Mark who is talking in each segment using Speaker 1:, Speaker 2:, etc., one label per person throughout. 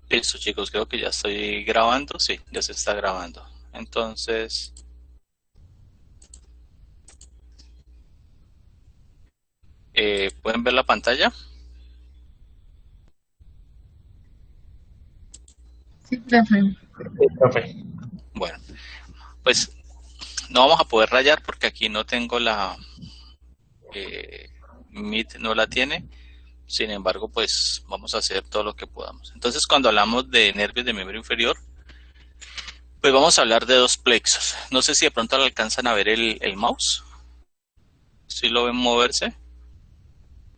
Speaker 1: Listo, chicos, creo que ya estoy grabando. Sí, ya se está grabando. Entonces, ¿pueden ver la pantalla?
Speaker 2: Sí, profe.
Speaker 3: Profe.
Speaker 1: Bueno, pues no vamos a poder rayar porque aquí no tengo la Meet, no la tiene. Sin embargo, pues vamos a hacer todo lo que podamos. Entonces, cuando hablamos de nervios de miembro inferior, pues vamos a hablar de dos plexos. No sé si de pronto le alcanzan a ver el mouse. Si lo ven moverse.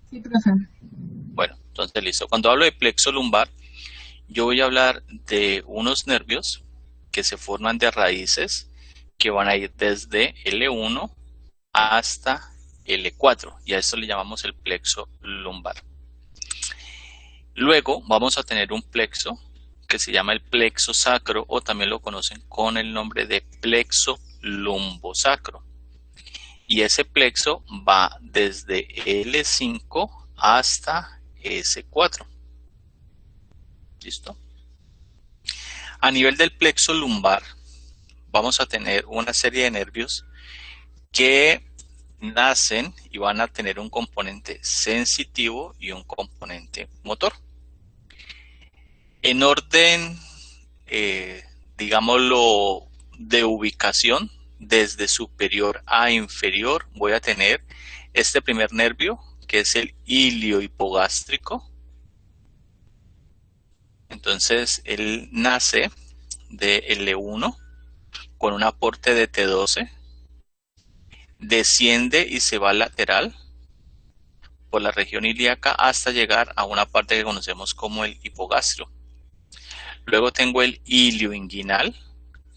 Speaker 2: Sí, profe.
Speaker 1: Bueno, entonces listo. Cuando hablo de plexo lumbar, yo voy a hablar de unos nervios que se forman de raíces que van a ir desde L1 hasta L4 y a esto le llamamos el plexo lumbar. Luego vamos a tener un plexo que se llama el plexo sacro o también lo conocen con el nombre de plexo lumbosacro. Y ese plexo va desde L5 hasta S4. ¿Listo? A nivel del plexo lumbar vamos a tener una serie de nervios que nacen y van a tener un componente sensitivo y un componente motor. En orden, digámoslo, de ubicación, desde superior a inferior, voy a tener este primer nervio, que es el ilio hipogástrico. Entonces, él nace de L1 con un aporte de T12, desciende y se va lateral por la región ilíaca hasta llegar a una parte que conocemos como el hipogastrio. Luego tengo el ilio inguinal,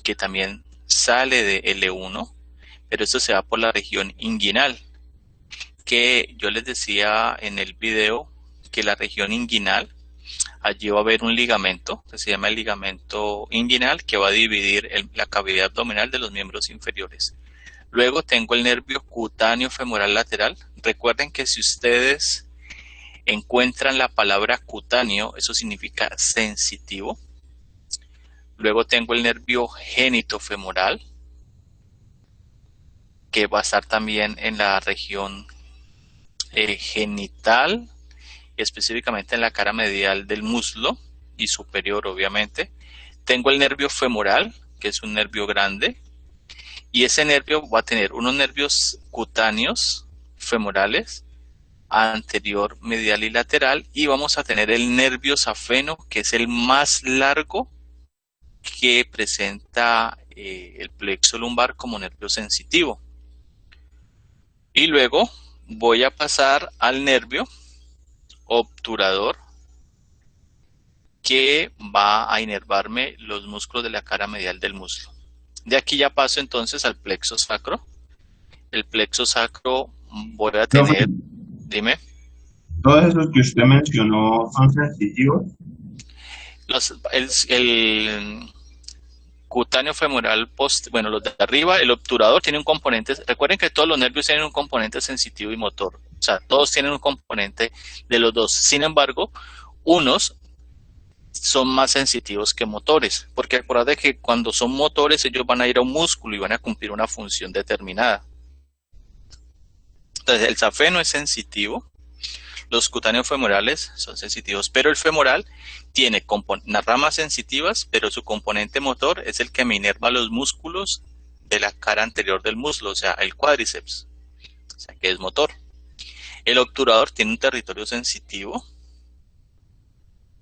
Speaker 1: que también sale de L1, pero esto se va por la región inguinal, que yo les decía en el video que la región inguinal, allí va a haber un ligamento que se llama el ligamento inguinal que va a dividir la cavidad abdominal de los miembros inferiores. Luego tengo el nervio cutáneo femoral lateral. Recuerden que si ustedes encuentran la palabra cutáneo, eso significa sensitivo. Luego tengo el nervio genitofemoral, que va a estar también en la región genital, específicamente en la cara medial del muslo y superior, obviamente. Tengo el nervio femoral, que es un nervio grande, y ese nervio va a tener unos nervios cutáneos femorales, anterior, medial y lateral, y vamos a tener el nervio safeno, que es el más largo que presenta el plexo lumbar como nervio sensitivo. Y luego voy a pasar al nervio obturador, que va a inervarme los músculos de la cara medial del muslo. De aquí ya paso entonces al plexo sacro. El plexo sacro voy a
Speaker 3: Profe,
Speaker 1: tener, dime,
Speaker 3: todos esos que usted mencionó son sensitivos.
Speaker 1: el cutáneo femoral post, bueno, los de arriba, el obturador tiene un componente, recuerden que todos los nervios tienen un componente sensitivo y motor, o sea, todos tienen un componente de los dos. Sin embargo, unos son más sensitivos que motores, porque acuérdate que cuando son motores ellos van a ir a un músculo y van a cumplir una función determinada. Entonces el safeno es sensitivo, los cutáneos femorales son sensitivos, pero el femoral tiene unas ramas sensitivas, pero su componente motor es el que me inerva los músculos de la cara anterior del muslo, o sea, el cuádriceps, o sea, que es motor. El obturador tiene un territorio sensitivo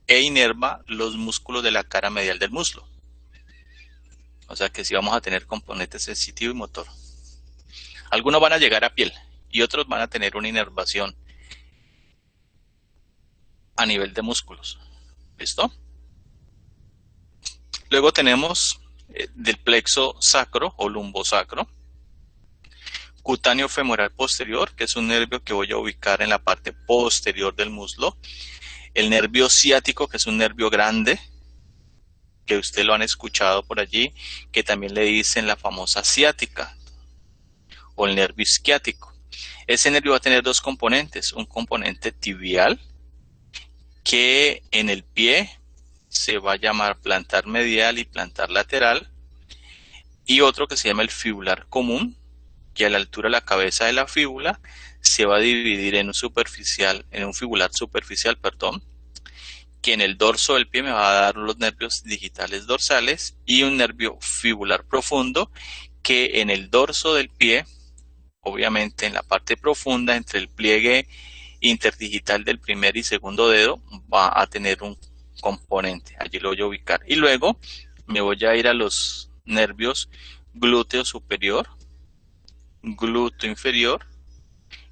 Speaker 1: e inerva los músculos de la cara medial del muslo. O sea que sí vamos a tener componentes sensitivo y motor. Algunos van a llegar a piel y otros van a tener una inervación a nivel de músculos. ¿Listo? Luego tenemos del plexo sacro o lumbosacro, cutáneo femoral posterior, que es un nervio que voy a ubicar en la parte posterior del muslo. El nervio ciático, que es un nervio grande, que usted lo han escuchado por allí, que también le dicen la famosa ciática o el nervio isquiático. Ese nervio va a tener dos componentes, un componente tibial, que en el pie se va a llamar plantar medial y plantar lateral, y otro que se llama el fibular común, que a la altura de la cabeza de la fíbula se va a dividir en un fibular superficial, que en el dorso del pie me va a dar los nervios digitales dorsales, y un nervio fibular profundo que en el dorso del pie, obviamente en la parte profunda entre el pliegue interdigital del primer y segundo dedo, va a tener un componente. Allí lo voy a ubicar. Y luego me voy a ir a los nervios glúteo superior, glúteo inferior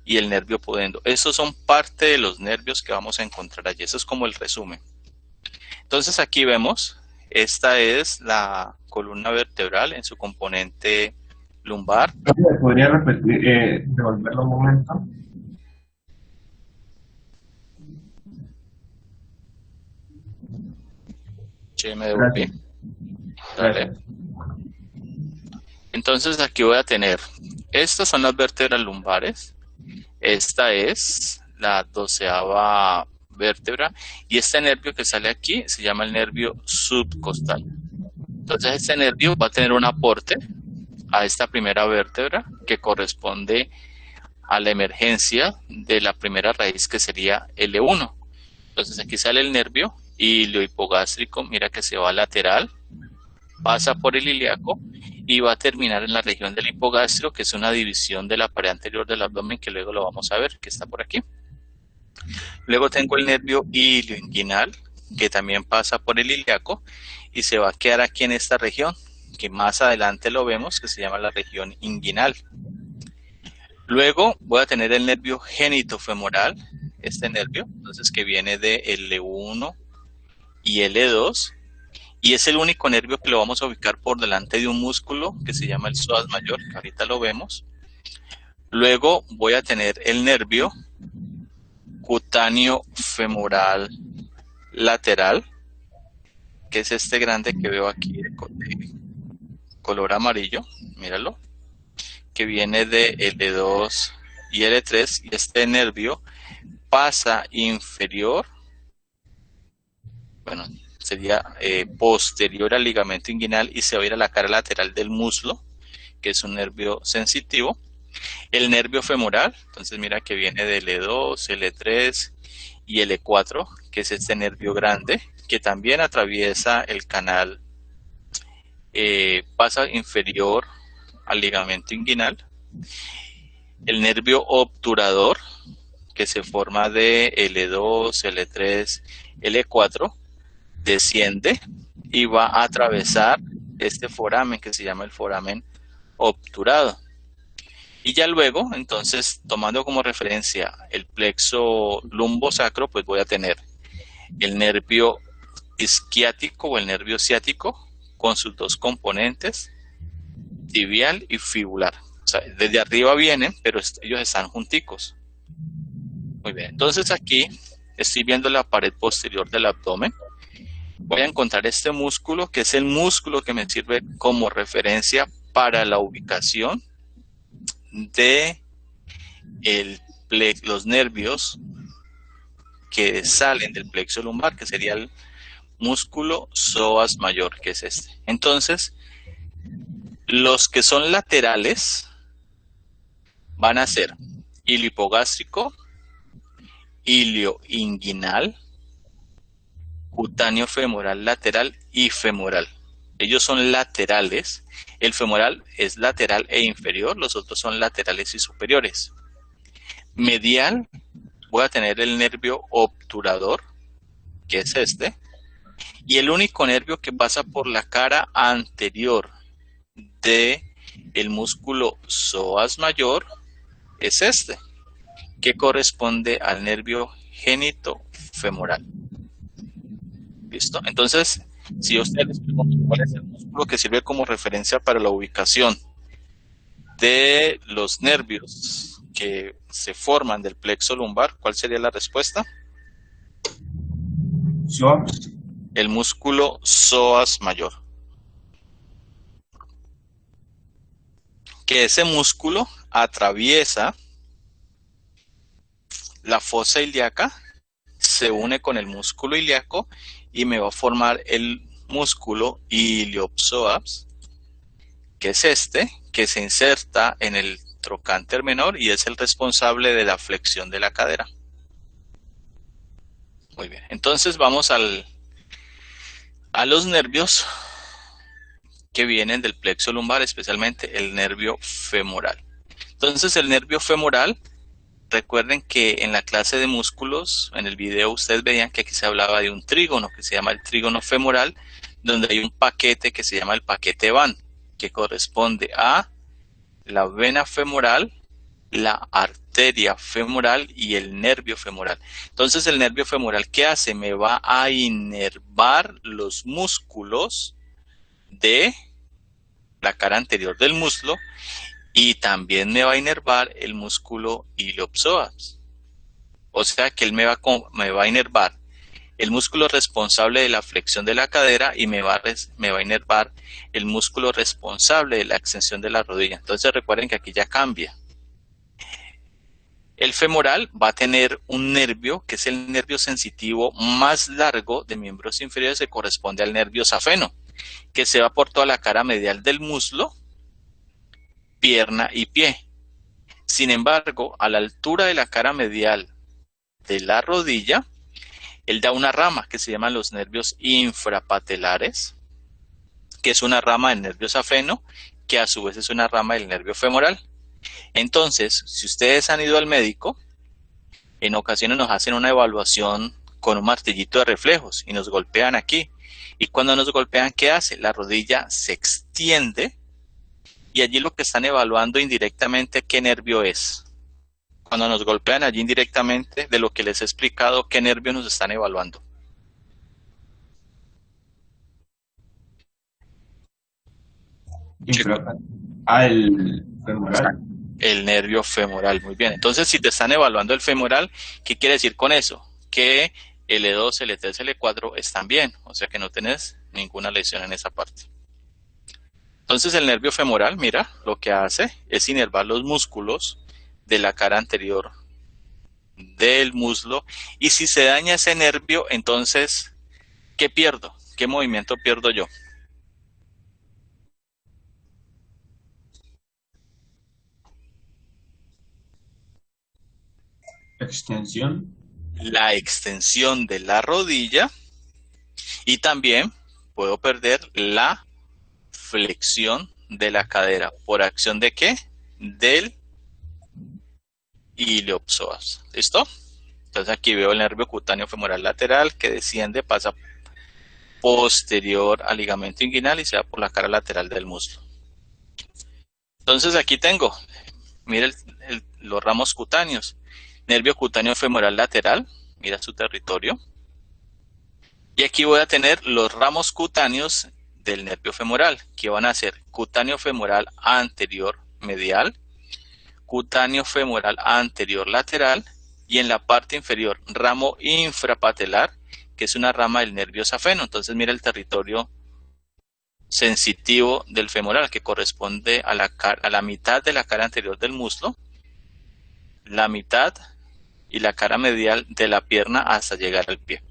Speaker 1: y el nervio pudendo. Esos son parte de los nervios que vamos a encontrar allí. Eso es como el resumen. Entonces aquí vemos, esta es la columna vertebral en su componente lumbar.
Speaker 3: ¿Podría repetir, devolverlo un momento?
Speaker 1: Sí, me devolví. Dale. Entonces aquí voy a tener, estas son las vértebras lumbares, esta es la 12ª vértebra, y este nervio que sale aquí se llama el nervio subcostal. Entonces este nervio va a tener un aporte a esta primera vértebra que corresponde a la emergencia de la primera raíz, que sería L1. Entonces aquí sale el nervio iliohipogástrico, mira que se va lateral, pasa por el ilíaco y va a terminar en la región del hipogastrio, que es una división de la pared anterior del abdomen, que luego lo vamos a ver, que está por aquí. Luego tengo el nervio ilioinguinal, que también pasa por el ilíaco y se va a quedar aquí en esta región, que más adelante lo vemos, que se llama la región inguinal. Luego voy a tener el nervio genitofemoral, este nervio, entonces, que viene de L1 y L2, y es el único nervio que lo vamos a ubicar por delante de un músculo que se llama el psoas mayor, que ahorita lo vemos. Luego voy a tener el nervio cutáneo femoral lateral, que es este grande que veo aquí de color amarillo, míralo, que viene de L2 y L3, y este nervio pasa inferior, bueno, sería posterior al ligamento inguinal, y se va a ir a la cara lateral del muslo, que es un nervio sensitivo. El nervio femoral, entonces mira que viene de L2, L3 y L4, que es este nervio grande, que también atraviesa el canal, pasa inferior al ligamento inguinal. El nervio obturador, que se forma de L2, L3, L4, desciende y va a atravesar este foramen que se llama el foramen obturado. Y ya luego, entonces, tomando como referencia el plexo lumbosacro, pues voy a tener el nervio isquiático o el nervio ciático con sus dos componentes, tibial y fibular. O sea, desde arriba vienen, pero ellos están junticos. Muy bien, entonces aquí estoy viendo la pared posterior del abdomen. Voy a encontrar este músculo, que es el músculo que me sirve como referencia para la ubicación de los nervios que salen del plexo lumbar, que sería el músculo psoas mayor, que es este. Entonces, los que son laterales van a ser iliohipogástrico, ilioinguinal, cutáneo femoral lateral y femoral. Ellos son laterales. El femoral es lateral e inferior, los otros son laterales y superiores. Medial, voy a tener el nervio obturador, que es este, y el único nervio que pasa por la cara anterior de el músculo psoas mayor es este, que corresponde al nervio genitofemoral. ¿Listo? Entonces, si yo a ustedes les pregunto cuál es el músculo que sirve como referencia para la ubicación de los nervios que se forman del plexo lumbar, ¿cuál sería la respuesta?
Speaker 3: Psoas.
Speaker 1: El músculo psoas mayor. Que ese músculo atraviesa la fosa ilíaca, se une con el músculo ilíaco y me va a formar el músculo iliopsoas, que es este, que se inserta en el trocánter menor y es el responsable de la flexión de la cadera. Muy bien, entonces vamos a los nervios que vienen del plexo lumbar, especialmente el nervio femoral. Entonces el nervio femoral, recuerden que en la clase de músculos, en el video ustedes veían que aquí se hablaba de un trígono que se llama el trígono femoral, donde hay un paquete que se llama el paquete Van, que corresponde a la vena femoral, la arteria femoral y el nervio femoral. Entonces el nervio femoral, ¿qué hace? Me va a inervar los músculos de la cara anterior del muslo y también me va a inervar el músculo iliopsoas. O sea que él me va a inervar el músculo responsable de la flexión de la cadera y me va a inervar el músculo responsable de la extensión de la rodilla. Entonces recuerden que aquí ya cambia. El femoral va a tener un nervio que es el nervio sensitivo más largo de miembros inferiores, que corresponde al nervio safeno, que se va por toda la cara medial del muslo, pierna y pie. Sin embargo, a la altura de la cara medial de la rodilla, él da una rama que se llaman los nervios infrapatelares, que es una rama del nervio safeno, que a su vez es una rama del nervio femoral. Entonces, si ustedes han ido al médico, en ocasiones nos hacen una evaluación con un martillito de reflejos y nos golpean aquí. Y cuando nos golpean, ¿qué hace? La rodilla se extiende y allí lo que están evaluando indirectamente qué nervio es. Cuando nos golpean allí indirectamente, de lo que les he explicado, qué nervio nos están evaluando.
Speaker 3: El femoral.
Speaker 1: El nervio femoral, muy bien. Entonces, si te están evaluando el femoral, ¿qué quiere decir con eso? Que L2, L3, L4 están bien, o sea que no tenés ninguna lesión en esa parte. Entonces, el nervio femoral, mira, lo que hace es inervar los músculos de la cara anterior del muslo, y si se daña ese nervio, entonces, ¿qué pierdo? ¿Qué movimiento pierdo yo?
Speaker 3: Extensión.
Speaker 1: La extensión de la rodilla, y también puedo perder la flexión de la cadera. ¿Por acción de qué? Del iliopsoas. ¿Listo? Entonces aquí veo el nervio cutáneo femoral lateral que desciende, pasa posterior al ligamento inguinal y se va por la cara lateral del muslo. Entonces aquí tengo, mira los ramos cutáneos. Nervio cutáneo femoral lateral, mira su territorio. Y aquí voy a tener los ramos cutáneos del nervio femoral, que van a ser cutáneo femoral anterior medial, cutáneo femoral anterior lateral y en la parte inferior ramo infrapatelar, que es una rama del nervio safeno. Entonces mira el territorio sensitivo del femoral, que corresponde a la mitad de la cara anterior del muslo, la mitad y la cara medial de la pierna hasta llegar al pie.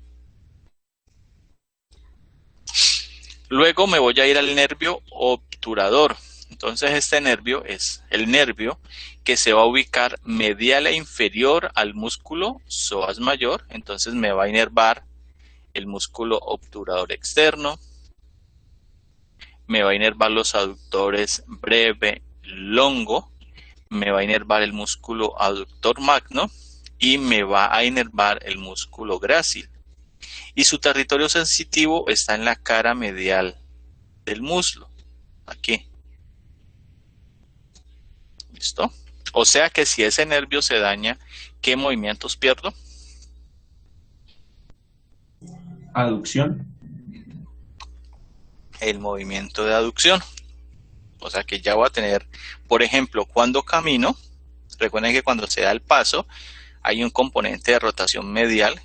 Speaker 1: Luego me voy a ir al nervio obturador. Entonces este nervio es el nervio que se va a ubicar medial e inferior al músculo psoas mayor. Entonces me va a inervar el músculo obturador externo, me va a inervar los aductores breve, longo, me va a inervar el músculo aductor magno y me va a inervar el músculo grácil. Y su territorio sensitivo está en la cara medial del muslo, aquí. ¿Listo? O sea que si ese nervio se daña, ¿qué movimientos pierdo?
Speaker 3: Aducción.
Speaker 1: El movimiento de aducción. O sea que ya voy a tener, por ejemplo, cuando camino, recuerden que cuando se da el paso, hay un componente de rotación medial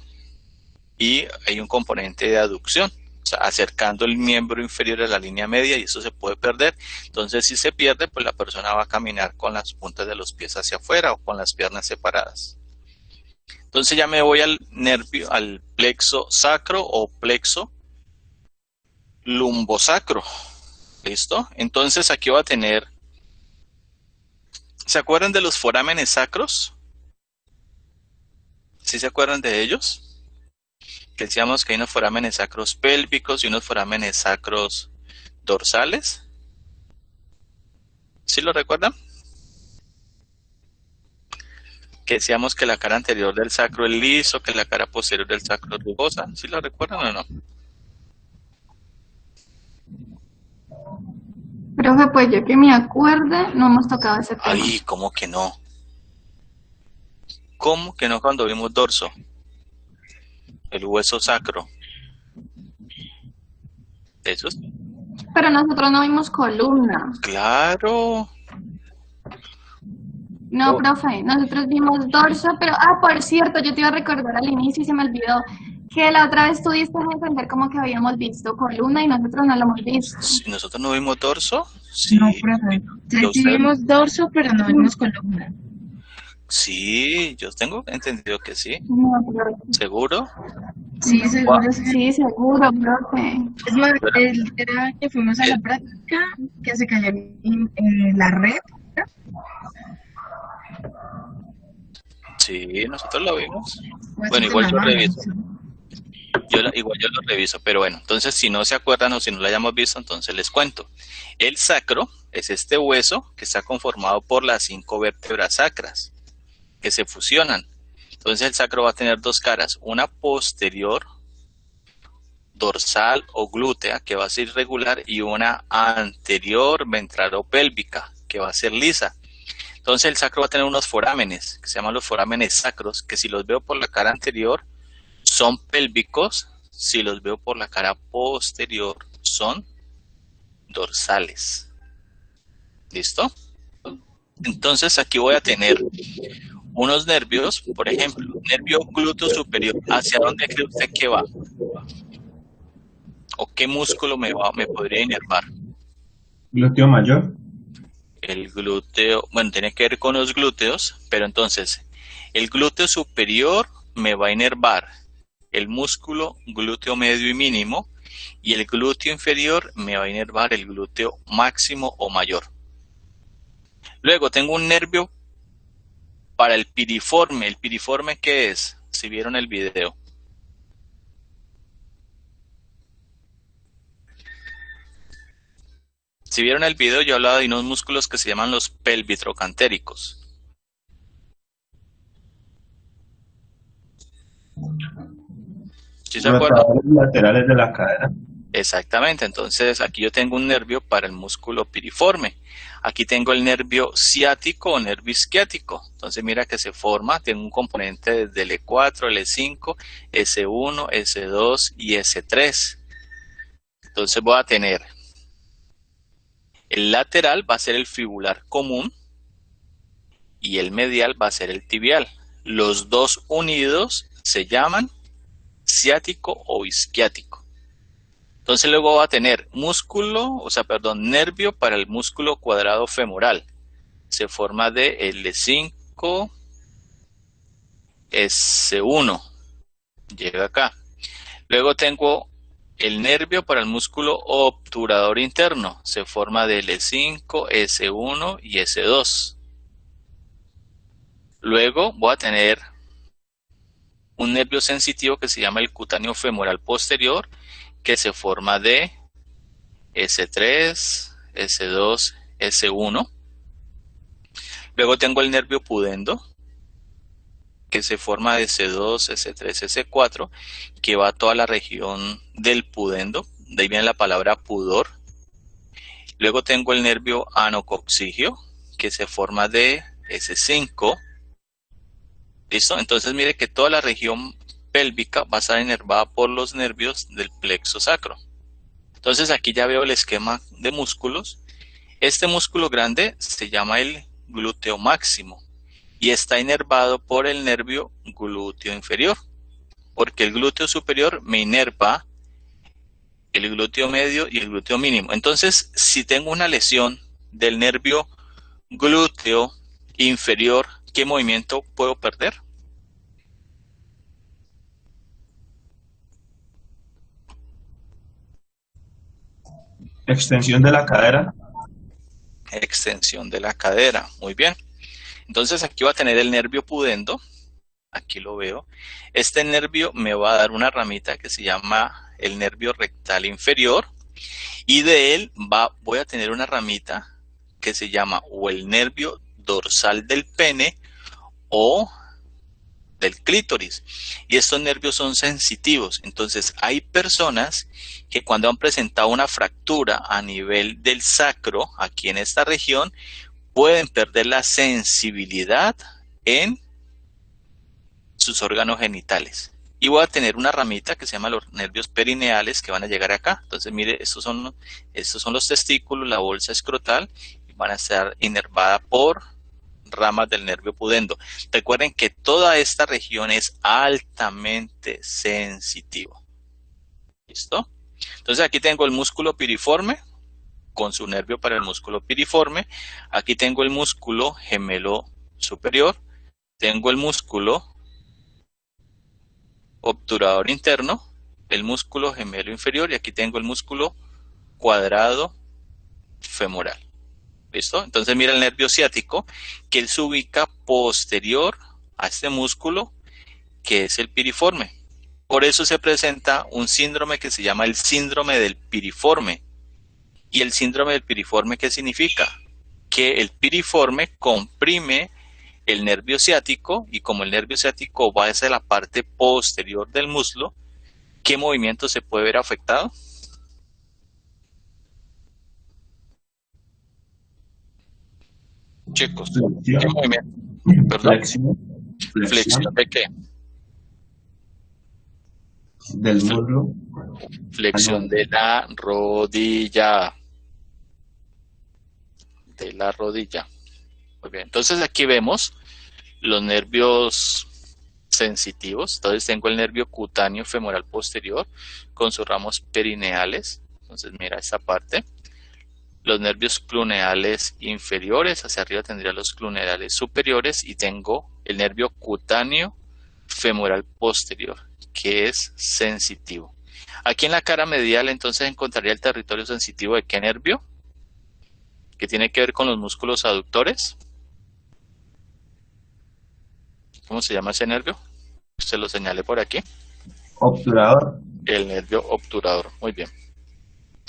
Speaker 1: y hay un componente de aducción, o sea, acercando el miembro inferior a la línea media, y eso se puede perder. Entonces, si se pierde, pues la persona va a caminar con las puntas de los pies hacia afuera o con las piernas separadas. Entonces ya me voy al nervio, al plexo sacro o plexo lumbosacro. ¿Listo? Entonces aquí voy a tener, ¿se acuerdan de los forámenes sacros? ¿Sí se acuerdan de ellos? Que decíamos que hay unos forámenes sacros pélvicos y unos forámenes sacros dorsales. ¿Sí lo recuerdan? Que decíamos que la cara anterior del sacro es liso, que la cara posterior del sacro es rugosa. ¿Sí lo recuerdan o no?
Speaker 2: Profe, pues yo que me acuerde, no hemos tocado ese tema.
Speaker 1: Ay, ¿cómo que no? ¿Cómo que no cuando vimos dorso? El hueso sacro. ¿Eso?
Speaker 2: Pero nosotros no vimos columna.
Speaker 1: Claro.
Speaker 2: No, profe, nosotros vimos dorso, pero, por cierto, yo te iba a recordar al inicio y se me olvidó que la otra vez tú diste a entender como que habíamos visto columna y nosotros no lo hemos visto.
Speaker 1: ¿Nosotros no vimos dorso? Sí.
Speaker 4: No, profe. Sí vimos dorso, pero no vimos columna.
Speaker 1: Sí, yo tengo entendido que sí.
Speaker 2: No, profe.
Speaker 1: ¿Seguro?
Speaker 4: Sí, seguro.
Speaker 2: Sí, seguro, profe.
Speaker 4: Es más, era que fuimos a la práctica, que se cayó en la red.
Speaker 1: Sí, nosotros lo vimos.
Speaker 4: Pues
Speaker 1: Bueno,
Speaker 4: sí,
Speaker 1: igual yo
Speaker 4: mamá,
Speaker 1: reviso.
Speaker 4: sí.
Speaker 1: Igual yo lo reviso, pero bueno, entonces si no se acuerdan o si no lo hayamos visto, entonces les cuento. El sacro es este hueso que está conformado por las 5 vértebras sacras que se fusionan. Entonces el sacro va a tener dos caras, una posterior, dorsal o glútea, que va a ser irregular, y una anterior, ventral o pélvica, que va a ser lisa. Entonces el sacro va a tener unos forámenes, que se llaman los forámenes sacros, que si los veo por la cara anterior, son pélvicos, si los veo por la cara posterior, son dorsales. ¿Listo? Entonces aquí voy a tener unos nervios, por ejemplo, nervio glúteo superior. ¿Hacia dónde cree usted que va? ¿O qué músculo me podría inervar?
Speaker 3: Glúteo mayor.
Speaker 1: El glúteo, bueno, tiene que ver con los glúteos, pero entonces, el glúteo superior me va a inervar el músculo glúteo medio y mínimo, y el glúteo inferior me va a inervar el glúteo máximo o mayor. Luego tengo un nervio para el piriforme. ¿El piriforme qué es? Si vieron el video. Si vieron el video, yo hablaba de unos músculos que se llaman los pelvitrocantéricos. ¿Sí se acuerdan?
Speaker 3: Los laterales de la cadera.
Speaker 1: Exactamente, entonces aquí yo tengo un nervio para el músculo piriforme. Aquí tengo el nervio ciático o nervio isquiático. Entonces mira que se forma, tiene un componente desde el E4, el E5, S1, S2 y S3. Entonces voy a tener el lateral va a ser el fibular común y el medial va a ser el tibial. Los dos unidos se llaman ciático o isquiático. Entonces luego va a tener nervio para el músculo cuadrado femoral. Se forma de L5, S1. Llega acá. Luego tengo el nervio para el músculo obturador interno. Se forma de L5, S1 y S2. Luego voy a tener un nervio sensitivo que se llama el cutáneo femoral posterior, que se forma de S3, S2, S1. Luego tengo el nervio pudendo, que se forma de S2, S3, S4, que va a toda la región del pudendo, de ahí viene la palabra pudor. Luego tengo el nervio anococcigio, que se forma de S5. ¿Listo? Entonces mire que toda la región pélvica va a estar inervada por los nervios del plexo sacro. Entonces aquí ya veo el esquema de músculos. Este músculo grande se llama el glúteo máximo y está inervado por el nervio glúteo inferior, porque el glúteo superior me inerva el glúteo medio y el glúteo mínimo. Entonces, si tengo una lesión del nervio glúteo inferior, ¿qué movimiento puedo perder?
Speaker 3: Extensión de la cadera.
Speaker 1: Extensión de la cadera, muy bien. Entonces aquí va a tener el nervio pudendo, aquí lo veo. Este nervio me va a dar una ramita que se llama el nervio rectal inferior, y de él voy a tener una ramita que se llama o el nervio dorsal del pene o del clítoris, y estos nervios son sensitivos. Entonces hay personas que cuando han presentado una fractura a nivel del sacro, aquí en esta región, pueden perder la sensibilidad en sus órganos genitales. Y voy a tener una ramita que se llama los nervios perineales que van a llegar acá. Entonces mire, estos son los testículos, la bolsa escrotal, y van a estar inervadas por ramas del nervio pudendo. Recuerden que toda esta región es altamente sensitivo. ¿Listo? Entonces aquí tengo el músculo piriforme con su nervio para el músculo piriforme. Aquí tengo el músculo gemelo superior. Tengo el músculo obturador interno, el músculo gemelo inferior, y aquí tengo el músculo cuadrado femoral. ¿Listo? Entonces mira el nervio ciático, que él se ubica posterior a este músculo, que es el piriforme. Por eso se presenta un síndrome que se llama el síndrome del piriforme. ¿Y el síndrome del piriforme qué significa? Que el piriforme comprime el nervio ciático, y como el nervio ciático va hacia la parte posterior del muslo, ¿qué movimiento se puede ver afectado? Chicos, ¿qué movimiento? ¿Perdón? ¿Flexión de qué?
Speaker 3: Del muslo.
Speaker 1: Flexión de la rodilla. De la rodilla. Muy bien, entonces aquí vemos los nervios sensitivos. Entonces tengo el nervio cutáneo femoral posterior con sus ramos perineales. Entonces mira esta parte. Los nervios cluneales inferiores, hacia arriba tendría los cluneales superiores, y tengo el nervio cutáneo femoral posterior, que es sensitivo. Aquí en la cara medial entonces encontraría el territorio sensitivo de ¿qué nervio? Que tiene que ver con los músculos aductores. ¿Cómo se llama ese nervio? Se lo señalé por aquí.
Speaker 3: Obturador.
Speaker 1: El nervio obturador, muy bien.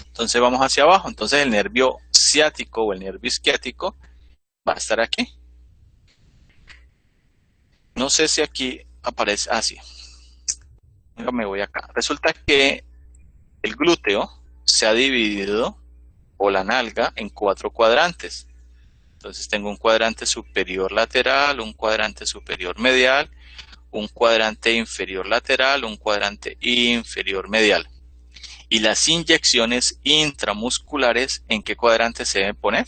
Speaker 1: Entonces vamos hacia abajo. Entonces el nervio ciático o el nervio isquiático va a estar aquí. No sé si aquí aparece así. Me voy acá. Resulta que el glúteo se ha dividido, o la nalga, en 4 cuadrantes. Entonces tengo un cuadrante superior lateral, un cuadrante superior medial, un cuadrante inferior lateral, un cuadrante inferior medial. Y las inyecciones intramusculares, ¿en qué cuadrante se deben poner?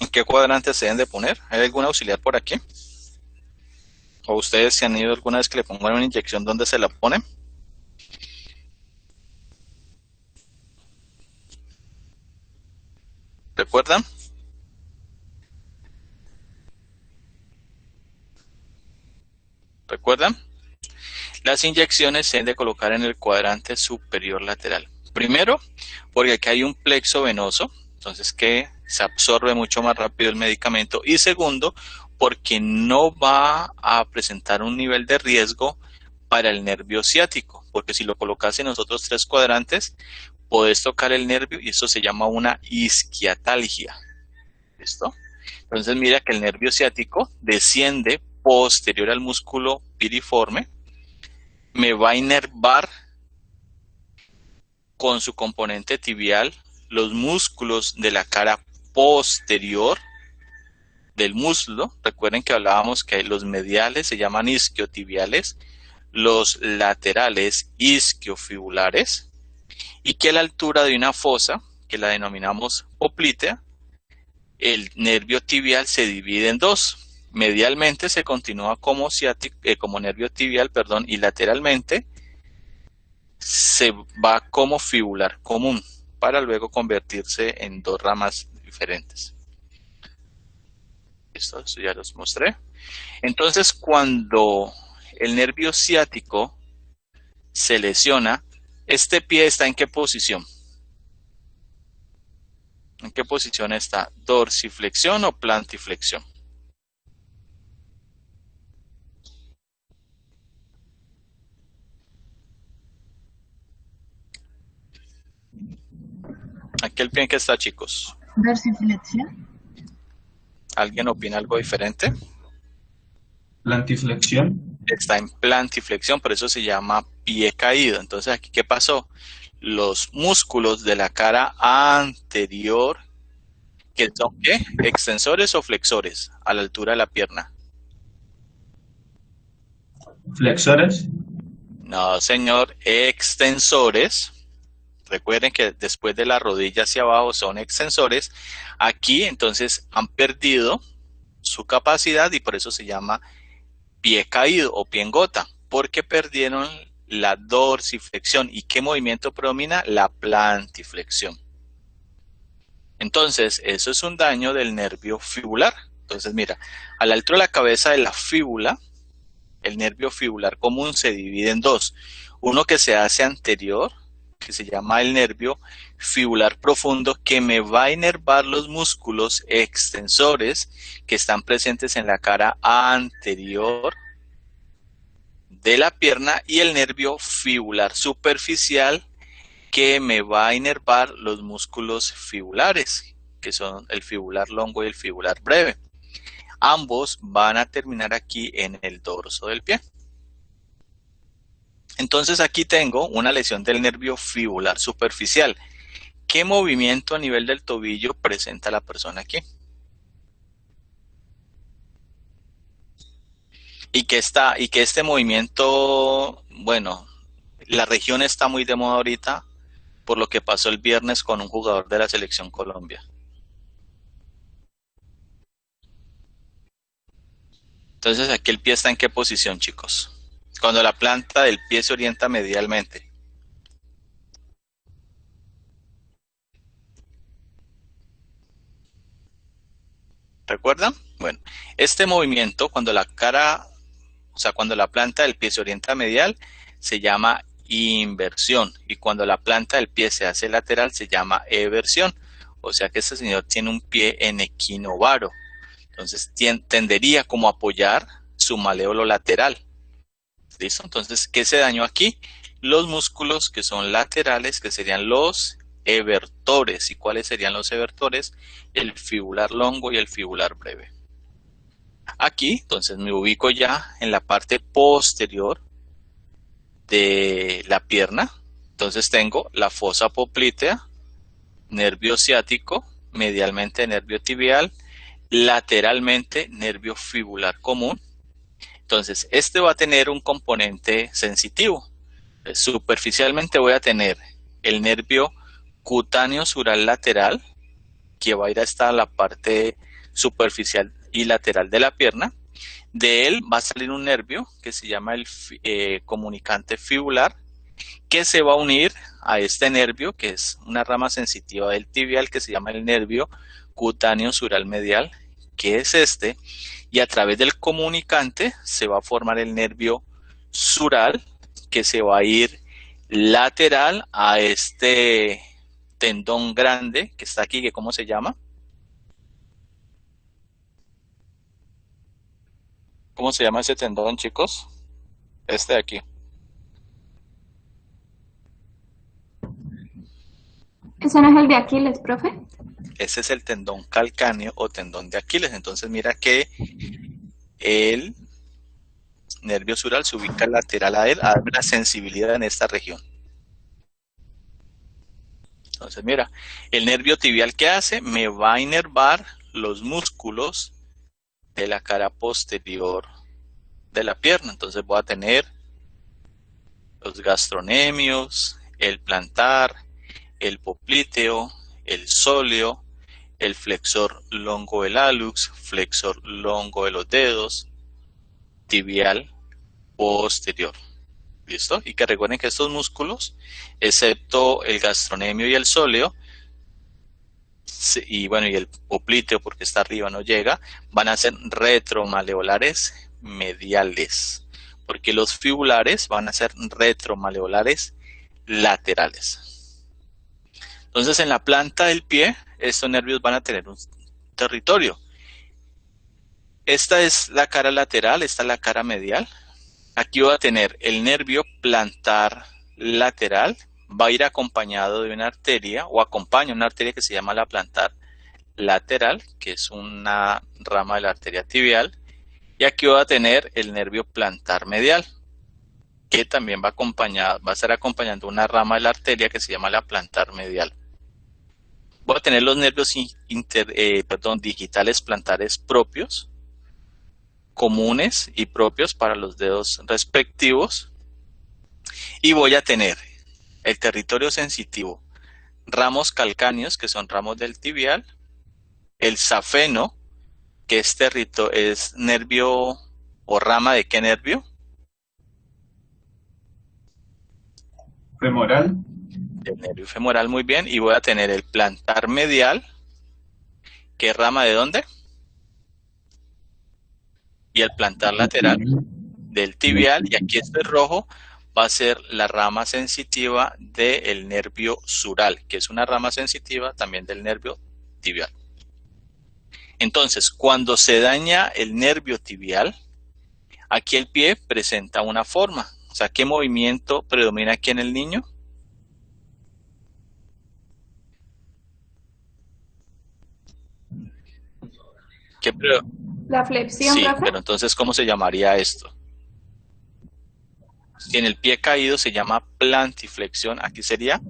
Speaker 1: ¿En qué cuadrante se deben de poner? ¿Hay algún auxiliar por aquí? ¿O ustedes se han ido alguna vez que le pongan una inyección, dónde se la ponen? ¿Recuerdan? ¿Recuerdan? Las inyecciones se deben de colocar en el cuadrante superior lateral. Primero, porque aquí hay un plexo venoso, entonces que se absorbe mucho más rápido el medicamento. Y segundo, porque no va a presentar un nivel de riesgo para el nervio ciático, porque si lo colocas en los otros 3 cuadrantes, podés tocar el nervio y eso se llama una isquiatalgia. ¿Listo? Entonces mira que el nervio ciático desciende posterior al músculo piriforme, me va a inervar con su componente tibial los músculos de la cara posterior del muslo. Recuerden que hablábamos que los mediales se llaman isquiotibiales, los laterales isquiofibulares, y que a la altura de una fosa, que la denominamos poplitea, el nervio tibial se divide en 2. Medialmente se continúa como nervio tibial, y lateralmente se va como fibular común, para luego convertirse en 2 ramas diferentes. Listo, eso ya los mostré. Entonces, cuando el nervio ciático se lesiona, ¿este pie está en qué posición? ¿En qué posición está? ¿Dorsiflexión o plantiflexión? ¿Aquí el pie en qué está, chicos?
Speaker 4: Dorsiflexión.
Speaker 1: ¿Alguien opina algo diferente?
Speaker 3: Plantiflexión.
Speaker 1: Está en plantiflexión, por eso se llama pie caído. Entonces, ¿aquí qué pasó? Los músculos de la cara anterior, que son ¿qué? ¿Extensores o flexores? A la altura de la pierna.
Speaker 3: Flexores.
Speaker 1: No, señor, extensores. Recuerden que después de la rodilla hacia abajo son extensores. Aquí, entonces, han perdido su capacidad y por eso se llama pie caído o pie en gota, porque perdieron la dorsiflexión. ¿Y qué movimiento predomina? La plantiflexión. Entonces, eso es un daño del nervio fibular. Entonces, mira, a la altura de la cabeza de la fíbula, el nervio fibular común se divide en dos. Uno que se hace anterior, que se llama el nervio fibular profundo, que me va a inervar los músculos extensores que están presentes en la cara anterior de la pierna, y el nervio fibular superficial, que me va a inervar los músculos fibulares, que son el fibular longo y el fibular breve. Ambos van a terminar aquí en el dorso del pie. Entonces aquí tengo una lesión del nervio fibular superficial. ¿Qué movimiento a nivel del tobillo presenta la persona aquí? Y que este movimiento, bueno, la región está muy de moda ahorita por lo que pasó el viernes con un jugador de la Selección Colombia. Entonces aquí el pie está en qué posición, chicos? Cuando la planta del pie se orienta medialmente. ¿Recuerdan? Bueno, este movimiento, cuando la planta del pie se orienta medial, se llama inversión, y cuando la planta del pie se hace lateral se llama eversión. O sea que este señor tiene un pie en equinovaro. Entonces tendería como a apoyar su maléolo lateral. ¿Listo? Entonces, ¿qué se dañó aquí? Los músculos que son laterales, que serían los evertores. ¿Y cuáles serían los evertores? El fibular longo y el fibular breve. Aquí, entonces, me ubico ya en la parte posterior de la pierna. Entonces tengo la fosa poplitea, nervio ciático, medialmente nervio tibial, lateralmente nervio fibular común. Entonces, este va a tener un componente sensitivo. Superficialmente voy a tener el nervio cutáneo sural lateral, que va a ir hasta la parte superficial y lateral de la pierna. De él va a salir un nervio que se llama el comunicante fibular, que se va a unir a este nervio, que es una rama sensitiva del tibial, que se llama el nervio cutáneo sural medial, que es este, y a través del comunicante se va a formar el nervio sural, que se va a ir lateral a este tendón grande que está aquí, que ¿cómo se llama? ¿Cómo se llama ese tendón, chicos? Este de aquí.
Speaker 2: ¿Ese no es el de Aquiles, profe?
Speaker 1: Ese es el tendón calcáneo o tendón de Aquiles. Entonces mira que el nervio sural se ubica lateral a él, a dar una sensibilidad en esta región. Entonces mira, el nervio tibial, ¿qué hace? Me va a inervar los músculos de la cara posterior de la pierna. Entonces voy a tener los gastronemios, el plantar, el popliteo, el sóleo, el flexor longo del hallux, flexor longo de los dedos, tibial posterior. ¿Listo? Y que recuerden que estos músculos, excepto el gastronemio y el sóleo, y bueno, y el popliteo porque está arriba no llega, van a ser retromaleolares mediales, porque los fibulares van a ser retromaleolares laterales. Entonces en la planta del pie estos nervios van a tener un territorio. Esta es la cara lateral, esta es la cara medial. Aquí voy a tener el nervio plantar lateral, va a ir acompañado de una arteria, o acompaña una arteria que se llama la plantar lateral, que es una rama de la arteria tibial, y aquí voy a tener el nervio plantar medial, que también va a estar acompañando una rama de la arteria que se llama la plantar medial. Voy a tener los nervios digitales plantares propios, comunes y propios para los dedos respectivos, y voy a tener el territorio sensitivo, ramos calcáneos, que son ramos del tibial, el safeno, que es nervio o rama de qué nervio?
Speaker 3: Femoral.
Speaker 1: Del nervio femoral, muy bien, y voy a tener el plantar medial, que es rama de ¿dónde? Y el plantar lateral del tibial, y aquí este rojo va a ser la rama sensitiva del nervio sural, que es una rama sensitiva también del nervio tibial. Entonces, cuando se daña el nervio tibial, aquí el pie presenta una forma. O sea, ¿qué movimiento predomina aquí en el niño?
Speaker 2: La flexión,
Speaker 1: Sí,
Speaker 2: profe.
Speaker 1: pero entonces, ¿cómo se llamaría esto? Si en el pie caído se llama plantiflexión, aquí sería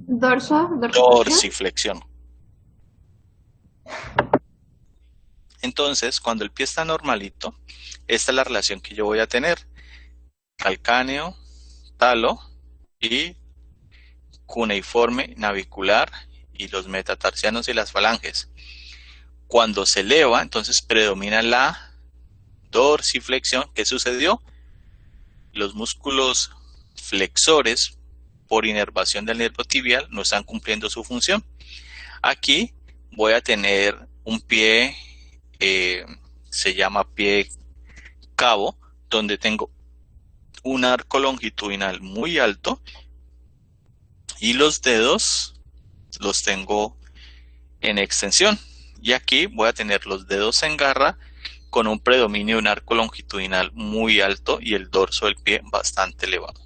Speaker 1: dorsiflexión. Entonces, cuando el pie está normalito, esta es la relación que yo voy a tener. Calcáneo, talo y cuneiforme, navicular y los metatarsianos y las falanges. Cuando se eleva, entonces predomina la dorsiflexión. ¿Qué sucedió? Los músculos flexores, por inervación del nervio tibial, no están cumpliendo su función. Aquí voy a tener un pie, se llama pie cabo, donde tengo un arco longitudinal muy alto y los dedos los tengo en extensión. Y aquí voy a tener los dedos en garra con un predominio de un arco longitudinal muy alto y el dorso del pie bastante elevado.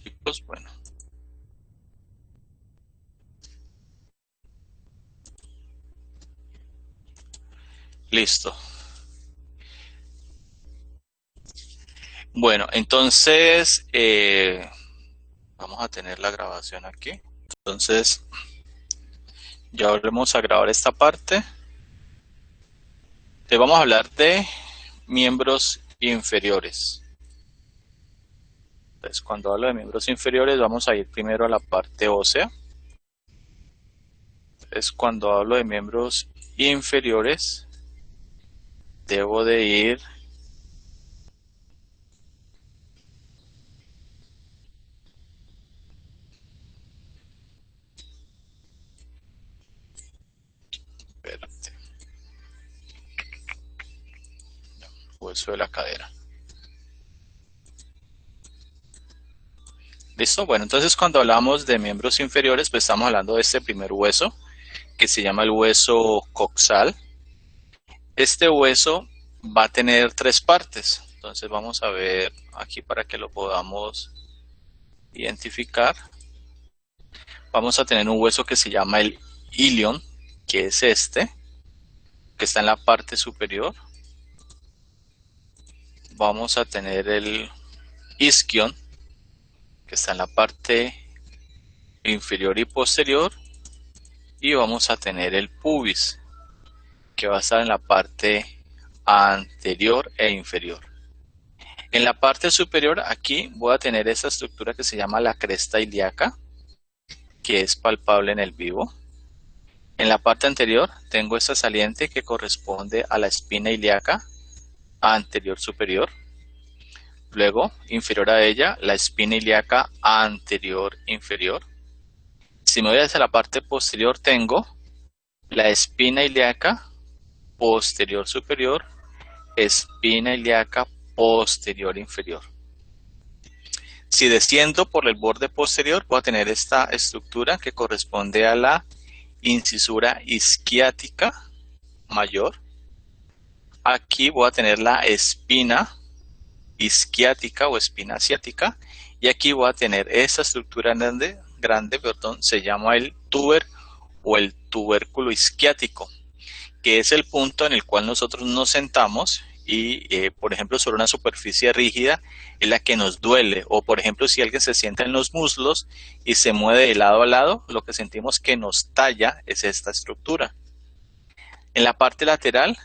Speaker 1: Chicos, bueno. Listo. Bueno, entonces vamos a tener la grabación aquí. Entonces, ya volvemos a grabar esta parte. Te vamos a hablar de miembros inferiores. Entonces, cuando hablo de miembros inferiores, vamos a ir primero a la parte ósea. Entonces, cuando hablo de miembros inferiores, debo de ir hueso de la cadera. ¿Listo? Bueno, entonces cuando hablamos de miembros inferiores, pues estamos hablando de este primer hueso, que se llama el hueso coxal. Este hueso va a tener 3 partes. Entonces vamos a ver aquí para que lo podamos identificar. Vamos a tener un hueso que se llama el ilion, que es este, que está en la parte superior. Vamos a tener el isquion, que está en la parte inferior y posterior. Y vamos a tener el pubis, que va a estar en la parte anterior e inferior. En la parte superior, aquí voy a tener esta estructura que se llama la cresta ilíaca, que es palpable en el vivo. En la parte anterior tengo esta saliente que corresponde a la espina ilíaca anterior superior. Luego, inferior a ella, la espina ilíaca anterior inferior. Si me voy hacia la parte posterior, tengo la espina ilíaca posterior superior, espina ilíaca posterior inferior. Si desciendo por el borde posterior, voy a tener esta estructura que corresponde a la incisura isquiática mayor. Aquí voy a tener la espina isquiática o espina asiática, y aquí voy a tener esta estructura grande, se llama el túber o el tubérculo isquiático, que es el punto en el cual nosotros nos sentamos y, por ejemplo, sobre una superficie rígida es la que nos duele, o por ejemplo, si alguien se sienta en los muslos y se mueve de lado a lado, lo que sentimos que nos talla es esta estructura. En la parte lateral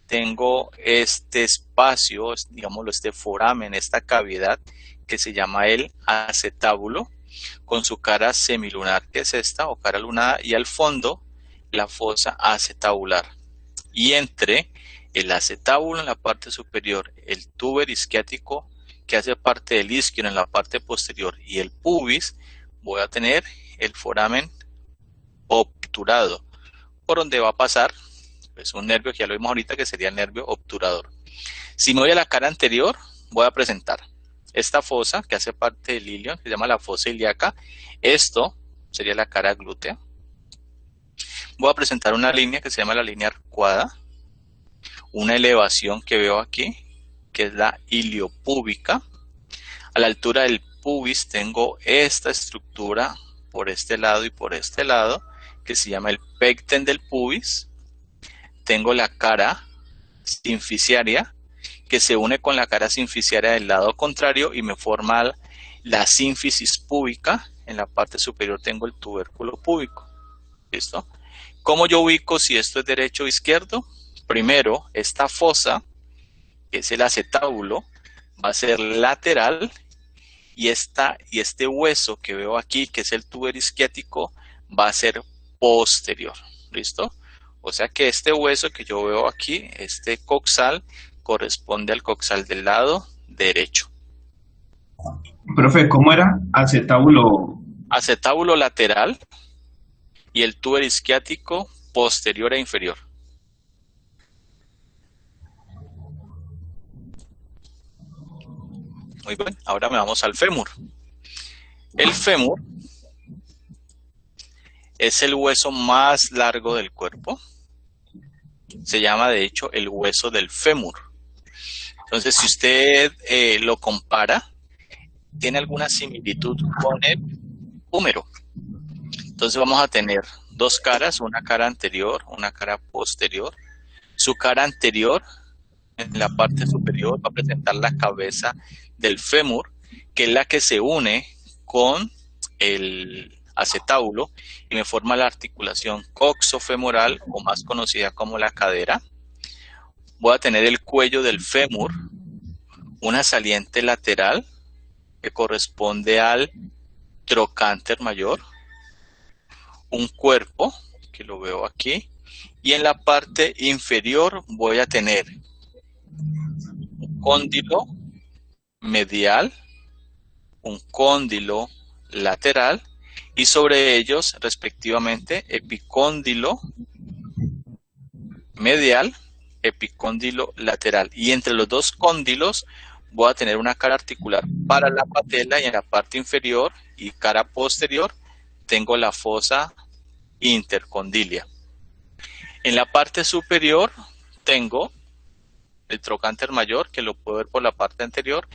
Speaker 1: tengo este espacio, digámoslo, este foramen, esta cavidad que se llama el acetábulo, con su cara semilunar, que es esta, o cara lunada, y al fondo la fosa acetabular. Y entre el acetábulo en la parte superior, el túber isquiático que hace parte del isquio en la parte posterior y el pubis, voy a tener el foramen obturado, por donde va a pasar pues un nervio que ya lo vimos ahorita, que sería el nervio obturador. Si me voy a la cara anterior, voy a presentar esta fosa que hace parte del ilion, que se llama la fosa ilíaca. Esto sería la cara glútea. Voy a presentar una línea que se llama la línea arcuada, una elevación que veo aquí, que es la iliopúbica. A la altura del pubis tengo esta estructura por este lado y por este lado, que se llama el pecten del pubis. Tengo la cara sinficiaria, que se une con la cara sinficiaria del lado contrario y me forma la sínfisis púbica. En la parte superior tengo el tubérculo púbico. ¿Listo? ¿Cómo yo ubico si esto es derecho o izquierdo? Primero, esta fosa, que es el acetábulo, va a ser lateral, y este hueso que veo aquí, que es el túber isquiático, va a ser posterior. ¿Listo? O sea que este hueso que yo veo aquí, este coxal, corresponde al coxal del lado derecho.
Speaker 3: Profe, ¿cómo era? Acetábulo.
Speaker 1: Acetábulo lateral y el túber isquiático posterior e inferior. Muy bien, ahora me vamos al fémur. El fémur es el hueso más largo del cuerpo. Se llama, de hecho, el hueso del fémur. Entonces, si usted lo compara, tiene alguna similitud con el húmero. Entonces vamos a tener dos caras, una cara anterior, una cara posterior. Su cara anterior, en la parte superior, va a presentar la cabeza del fémur, que es la que se une con el acetábulo y me forma la articulación coxofemoral, o más conocida como la cadera. Voy a tener el cuello del fémur, una saliente lateral que corresponde al trocánter mayor, un cuerpo, que lo veo aquí, y en la parte inferior voy a tener un cóndilo medial, un cóndilo lateral, y sobre ellos, respectivamente, epicóndilo medial, epicóndilo lateral. Y entre los dos cóndilos voy a tener una cara articular para la patela, y en la parte inferior y cara posterior tengo la fosa intercondilia. En la parte superior tengo el trocánter mayor, que lo puedo ver por la parte anterior,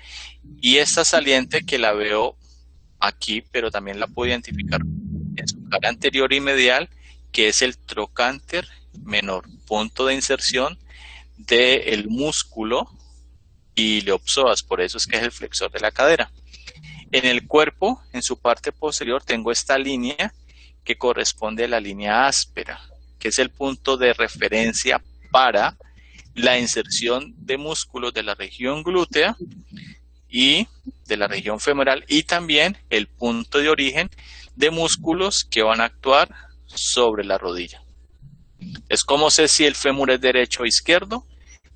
Speaker 1: y esta saliente que la veo aquí, pero también la puedo identificar en su cara anterior y medial, que es el trocánter menor, punto de inserción del músculo iliopsoas, por eso es que es el flexor de la cadera. En el cuerpo, en su parte posterior, tengo esta línea que corresponde a la línea áspera, que es el punto de referencia para la inserción de músculos de la región glútea y de la región femoral, y también el punto de origen de músculos que van a actuar sobre la rodilla. Es como sé si el fémur es derecho o izquierdo.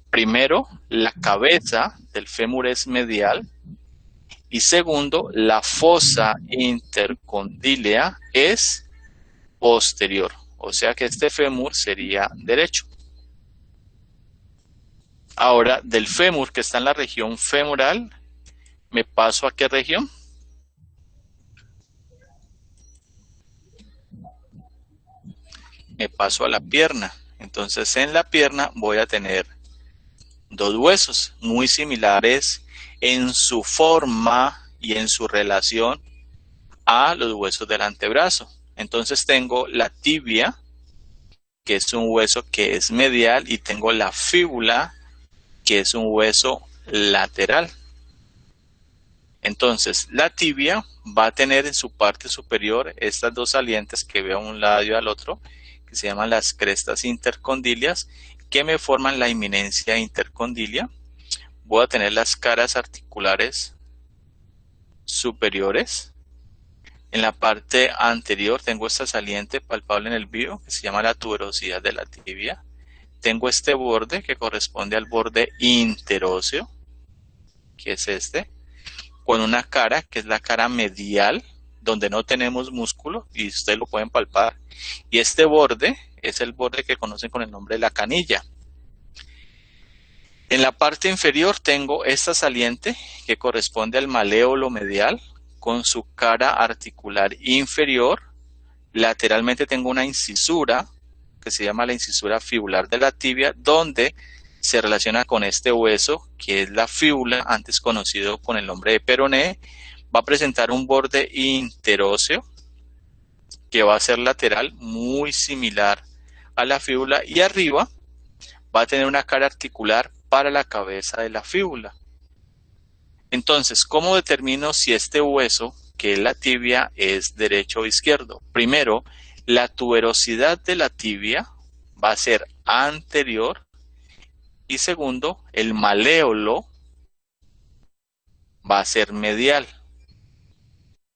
Speaker 1: primero, la cabeza del fémur es medial y segundo, la fosa intercondylea es posterior. O sea que este fémur sería derecho. Ahora, del fémur que está en la región femoral, ¿me paso a qué región? Me paso a la pierna. Entonces, en la pierna voy a tener dos huesos muy similares en su forma y en su relación a los huesos del antebrazo. Entonces tengo la tibia, que es un hueso que es medial, y tengo la fíbula, que es un hueso lateral. Entonces, la tibia va a tener en su parte superior estas dos salientes que veo a un lado y al otro, que se llaman las crestas intercondilias, que me forman la inminencia intercondilia. Voy a tener las caras articulares superiores. En la parte anterior tengo esta saliente palpable en el vivo, que se llama la tuberosidad de la tibia. Tengo este borde que corresponde al borde interóseo, que es este, con una cara que es la cara medial, donde no tenemos músculo, y ustedes lo pueden palpar. Y este borde es el borde que conocen con el nombre de la canilla. En la parte inferior tengo esta saliente que corresponde al maléolo medial, con su cara articular inferior. Lateralmente tengo una incisura, que se llama la incisura fibular de la tibia, donde se relaciona con este hueso, que es la fíbula, antes conocido con el nombre de peroné. Va a presentar un borde interóseo, que va a ser lateral, muy similar a la fíbula, y arriba va a tener una cara articular para la cabeza de la fíbula. Entonces, ¿cómo determino si este hueso, que es la tibia, es derecho o izquierdo? Primero, la tuberosidad de la tibia va a ser anterior, y segundo, el maléolo va a ser medial.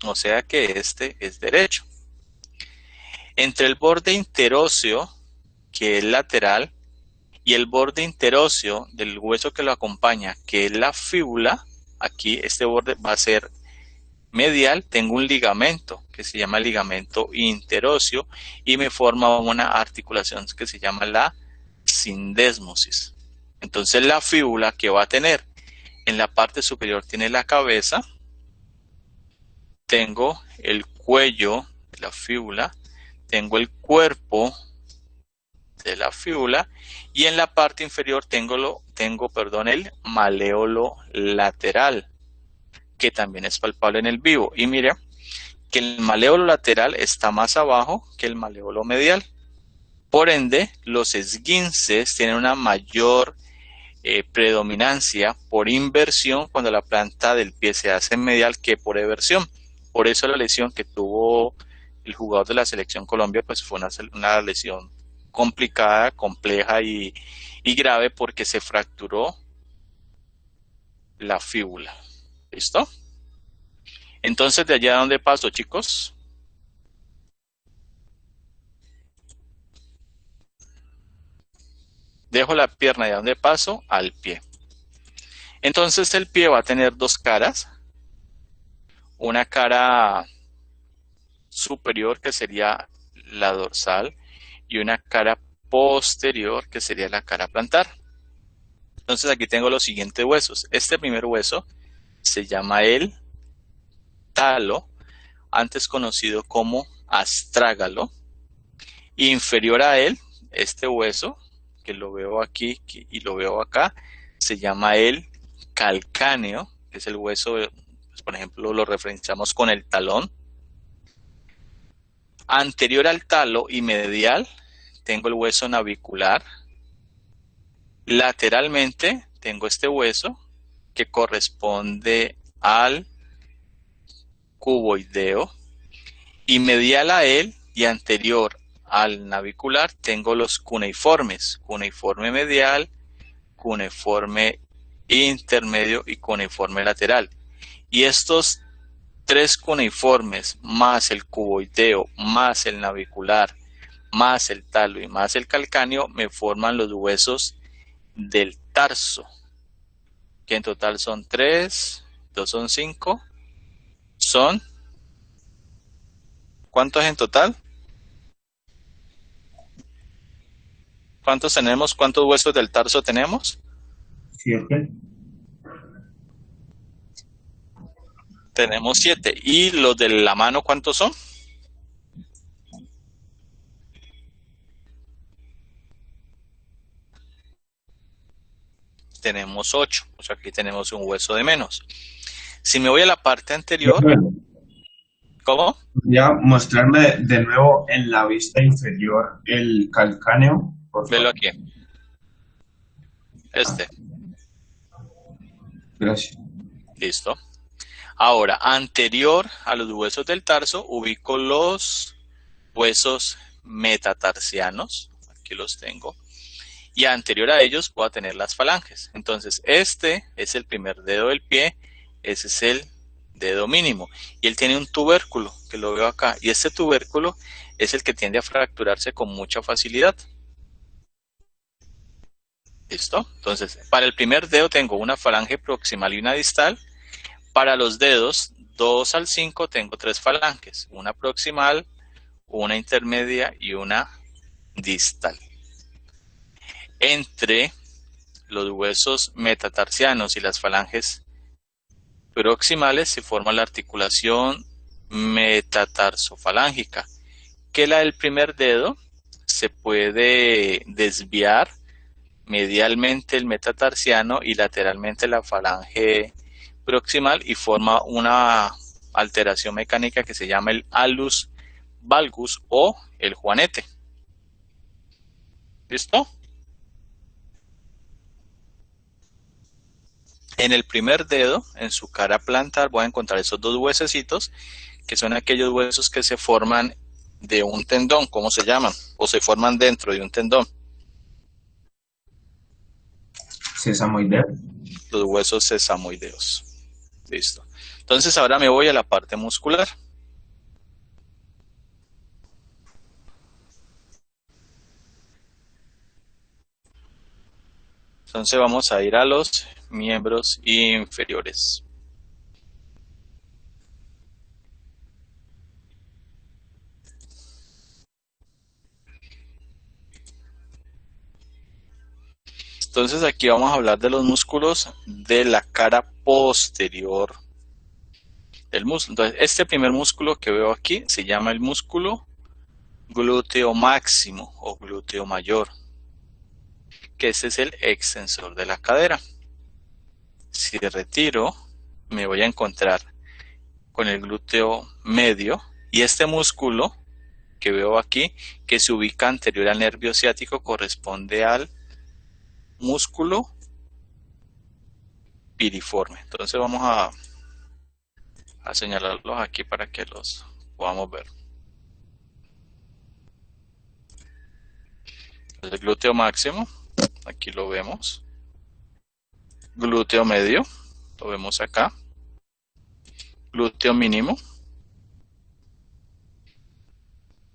Speaker 1: O sea que este es derecho. Entre el borde interóseo, que es lateral, y el borde interóseo del hueso que lo acompaña, que es la fíbula, aquí este borde va a ser medial. Tengo un ligamento que se llama ligamento interóseo y me forma una articulación que se llama la sindesmosis. Entonces la fíbula que va a tener en la parte superior tiene la cabeza, tengo el cuello de la fíbula, tengo el cuerpo de la fíbula, y en la parte inferior tengo el maléolo lateral, que también es palpable en el vivo. Y mira que el maléolo lateral está más abajo que el maléolo medial. Por ende, los esguinces tienen una mayor predominancia por inversión cuando la planta del pie se hace medial que por eversión. Por eso la lesión que tuvo el jugador de la selección Colombia pues fue una lesión complicada, compleja y grave, porque se fracturó la fíbula. ¿Listo? Entonces, ¿de allá a dónde paso, chicos? Dejo la pierna, ¿de dónde paso? Al pie. Entonces el pie va a tener dos caras. Una cara superior, que sería la dorsal, y una cara posterior, que sería la cara plantar. Entonces aquí tengo los siguientes huesos. Este primer hueso se llama el talo, antes conocido como astrágalo. Inferior a él, este hueso, que lo veo aquí y lo veo acá, se llama el calcáneo, que es el hueso, pues, por ejemplo, lo referenciamos con el talón. Anterior al talo y medial tengo el hueso navicular. Lateralmente tengo este hueso que corresponde al cuboideo, y medial a él y anterior al navicular tengo los cuneiformes, cuneiforme medial, cuneiforme intermedio y cuneiforme lateral. Y estos tres cuneiformes más el cuboideo más el navicular más el talo y más el calcáneo me forman los huesos del tarso, que en total son 3, 2 son 5, son, ¿cuántos en total? ¿Cuántos tenemos? ¿Cuántos huesos del tarso tenemos?
Speaker 3: 7.
Speaker 1: Tenemos 7. ¿Y los de la mano cuántos son? Tenemos 8. O sea, aquí tenemos un hueso de menos. Si me voy a la parte anterior, ¿cómo?
Speaker 3: Voy a mostrarme de nuevo en la vista inferior el calcáneo, por
Speaker 1: Velo
Speaker 3: favor.
Speaker 1: aquí. Este.
Speaker 3: Gracias.
Speaker 1: Listo. Ahora, anterior a los huesos del tarso, ubico los huesos metatarsianos. Aquí los tengo. Y anterior a ellos voy a tener las falanges. Entonces, este es el primer dedo del pie. Ese es el dedo mínimo. Y él tiene un tubérculo, que lo veo acá. Y este tubérculo es el que tiende a fracturarse con mucha facilidad. ¿Listo? Entonces, para el primer dedo tengo una falange proximal y una distal. Para los dedos 2 al 5 tengo 3 falanges. Una proximal, una intermedia y una distal. Entre los huesos metatarsianos y las falanges proximales se forma la articulación metatarsofalángica, que la del primer dedo se puede desviar medialmente el metatarsiano y lateralmente la falange proximal y forma una alteración mecánica que se llama el alus valgus o el juanete. ¿Listo? En el primer dedo, en su cara plantar, voy a encontrar esos dos huesecitos, que son aquellos huesos que se forman de un tendón, ¿cómo se llaman? O se forman dentro de un tendón.
Speaker 3: Sesamoideo.
Speaker 1: Los huesos sesamoideos. Listo. Entonces ahora me voy a la parte muscular. Entonces vamos a ir a los miembros inferiores. Entonces aquí vamos a hablar de los músculos de la cara posterior del músculo. Entonces este primer músculo que veo aquí se llama el músculo glúteo máximo o glúteo mayor, que este es el extensor de la cadera. Si retiro, me voy a encontrar con el glúteo medio y este músculo que veo aquí, que se ubica anterior al nervio ciático, corresponde al músculo piriforme. Entonces vamos a señalarlos aquí para que los podamos ver. El glúteo máximo, aquí lo vemos. Glúteo medio, lo vemos acá. Glúteo mínimo.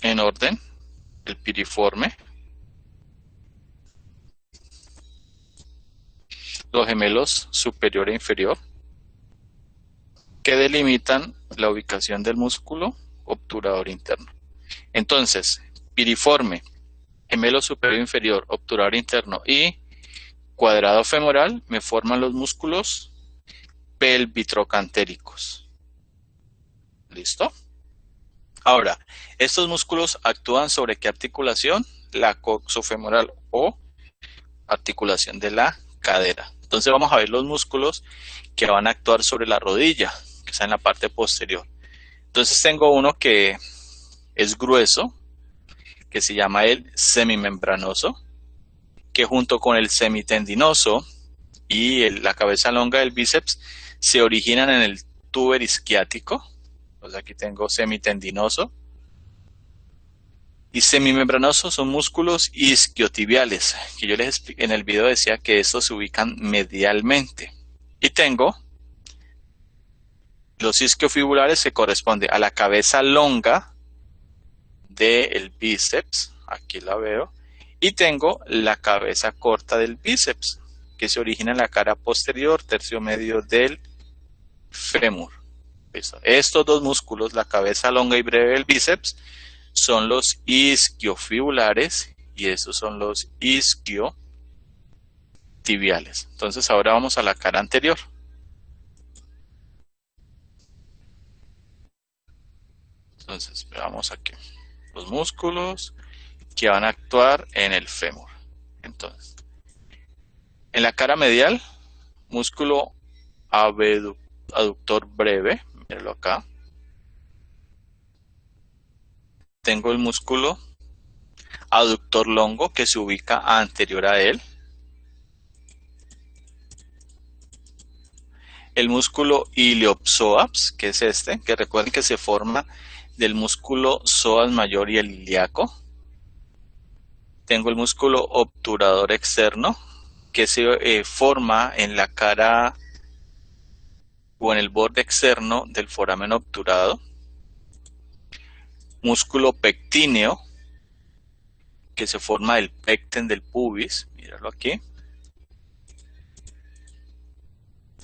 Speaker 1: En orden, el piriforme. Los gemelos superior e inferior, que delimitan la ubicación del músculo obturador interno. Entonces, piriforme, gemelo superior e inferior, obturador interno y cuadrado femoral me forman los músculos pelvitrocantéricos. ¿Listo? Ahora, estos músculos actúan sobre ¿qué articulación? La coxofemoral o articulación de la cadera. Entonces vamos a ver los músculos que van a actuar sobre la rodilla, que está en la parte posterior. Entonces tengo uno que es grueso, que se llama el semimembranoso, que junto con el semitendinoso y la cabeza longa del bíceps se originan en el túber isquiático. Pues aquí tengo semitendinoso. Y semimembranosos son músculos isquiotibiales, que yo les expliqué en el video, decía que estos se ubican medialmente. Y tengo los isquiofibulares que corresponden a la cabeza longa del bíceps, aquí la veo, y tengo la cabeza corta del bíceps, que se origina en la cara posterior, tercio medio del fémur. ¿Listo? Estos dos músculos, la cabeza longa y breve del bíceps, son los isquiofibulares y estos son los isquiotibiales. Entonces ahora vamos a la cara anterior. Entonces veamos aquí los músculos que van a actuar en el fémur. Entonces, en la cara medial, músculo aductor breve, míralo acá. Tengo el músculo aductor longo que se ubica anterior a él. El músculo iliopsoas, que es este, que recuerden que se forma del músculo psoas mayor y el ilíaco. Tengo el músculo obturador externo, que se forma en la cara o en el borde externo del foramen obturado. Músculo pectíneo, que se forma del pecten del pubis, míralo aquí.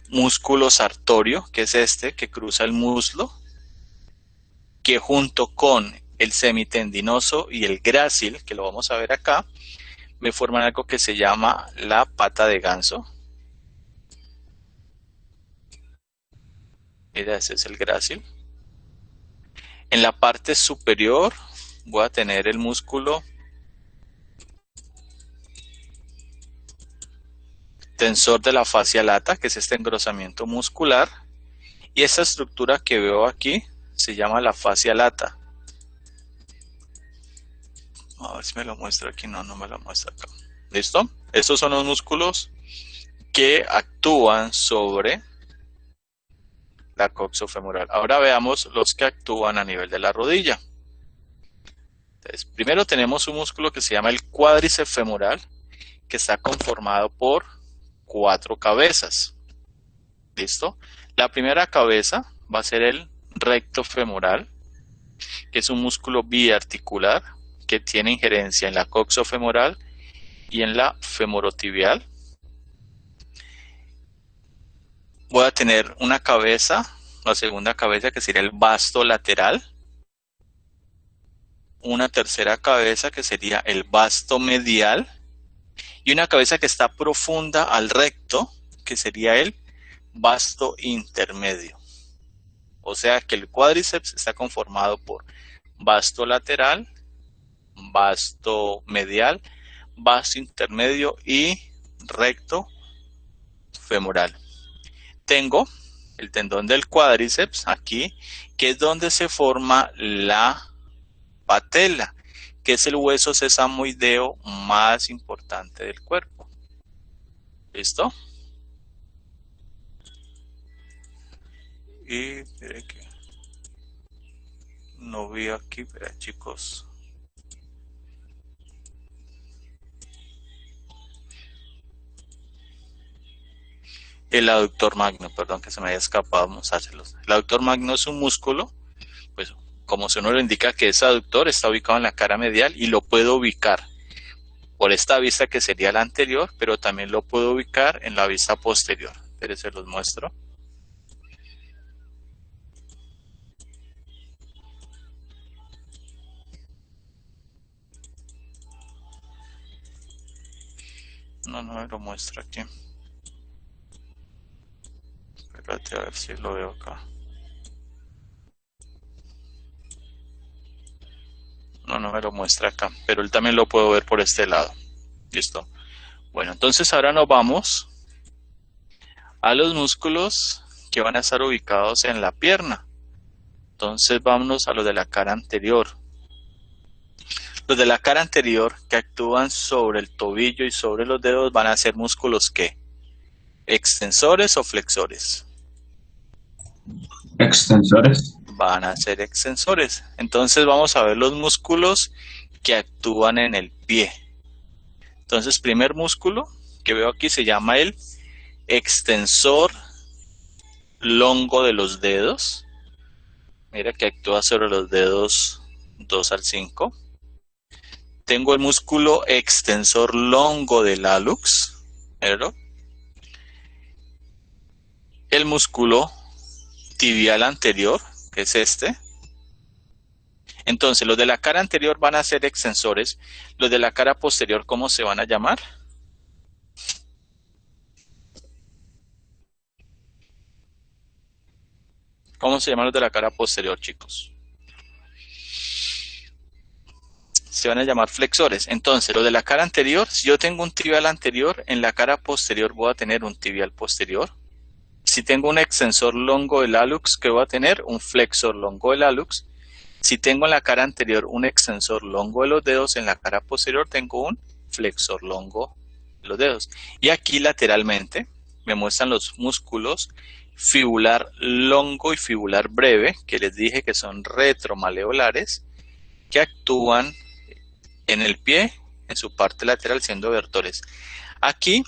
Speaker 1: Músculo sartorio, que es este, que cruza el muslo, que junto con el semitendinoso y el grácil, que lo vamos a ver acá, me forman algo que se llama la pata de ganso. Mira, ese es el grácil. En la parte superior voy a tener el músculo tensor de la fascia lata, que es este engrosamiento muscular. Y esta estructura que veo aquí se llama la fascia lata. A ver si me lo muestra aquí. No, no me lo muestra acá. ¿Listo? Estos son los músculos que actúan sobre la coxofemoral. Ahora veamos los que actúan a nivel de la rodilla. Entonces, primero tenemos un músculo que se llama el cuádriceps femoral, que está conformado por 4 cabezas. ¿Listo? La primera cabeza va a ser el recto femoral, que es un músculo biarticular que tiene injerencia en la coxofemoral y en la femorotibial. Voy a tener una cabeza, la segunda cabeza, que sería el vasto lateral. Una tercera cabeza que sería el vasto medial. Y una cabeza que está profunda al recto, que sería el vasto intermedio. O sea que el cuádriceps está conformado por vasto lateral, vasto medial, vasto intermedio y recto femoral. Tengo el tendón del cuádriceps aquí, que es donde se forma la patela, que es el hueso sesamoideo más importante del cuerpo. ¿Listo? Y mire que no vi aquí, pero chicos. El aductor magno, perdón que se me haya escapado mostrárselos. El aductor magno es un músculo, pues como su nombre lo indica, que es aductor, está ubicado en la cara medial y lo puedo ubicar por esta vista que sería la anterior, pero también lo puedo ubicar en la vista posterior. Pero se los muestro. No me lo muestra aquí. Espérate a ver si lo veo acá. No me lo muestra acá, pero él también lo puedo ver por este lado. ¿Listo? Bueno, entonces ahora nos vamos a los músculos que van a estar ubicados en la pierna. Entonces vámonos a los de la cara anterior. Los de la cara anterior que actúan sobre el tobillo y sobre los dedos van a ser músculos ¿qué? ¿Extensores o flexores?
Speaker 3: Extensores.
Speaker 1: Van a ser extensores. Entonces vamos a ver los músculos que actúan en el pie. Entonces, primer músculo que veo aquí se llama el extensor longo de los dedos. Mira que actúa sobre los dedos 2 al 5. Tengo el músculo extensor longo del hallux. ¿Míralo? el músculo tibial anterior, que es este. Entonces, los de la cara anterior van a ser extensores. Los de la cara posterior, ¿cómo se van a llamar? ¿Cómo se llaman los de la cara posterior, chicos? Se van a llamar flexores. Entonces, los de la cara anterior, si yo tengo un tibial anterior, en la cara posterior voy a tener un tibial posterior. Si tengo un extensor longo del hallux, ¿qué voy a tener? Un flexor longo del hallux. Si tengo en la cara anterior un extensor longo de los dedos, en la cara posterior tengo un flexor longo de los dedos. Y aquí lateralmente me muestran los músculos fibular longo y fibular breve, que les dije que son retromaleolares, que actúan en el pie, en su parte lateral, siendo vertores. Aquí,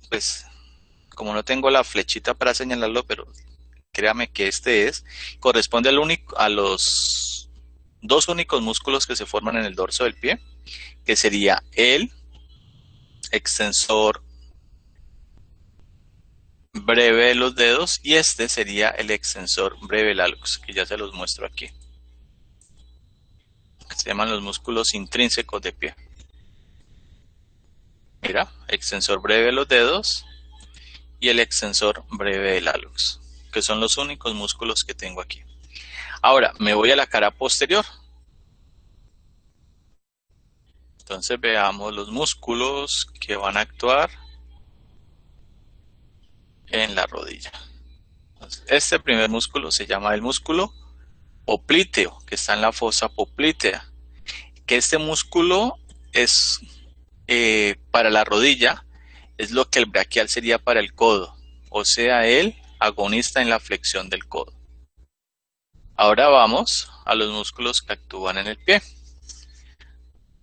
Speaker 1: pues, como no tengo la flechita para señalarlo, pero créame que corresponde a los dos únicos músculos que se forman en el dorso del pie, que sería el extensor breve de los dedos y este sería el extensor breve del hallux, que ya se los muestro aquí. Se llaman los músculos intrínsecos de pie. Mira, extensor breve de los dedos y el extensor breve del hallux, que son los únicos músculos que tengo aquí. Ahora, me voy a la cara posterior. Entonces veamos los músculos que van a actuar en la rodilla. Entonces, este primer músculo se llama el músculo popliteo, que está en la fosa poplitea. Que este músculo es para la rodilla, es lo que el braquial sería para el codo, o sea, el agonista en la flexión del codo. Ahora vamos a los músculos que actúan en el pie.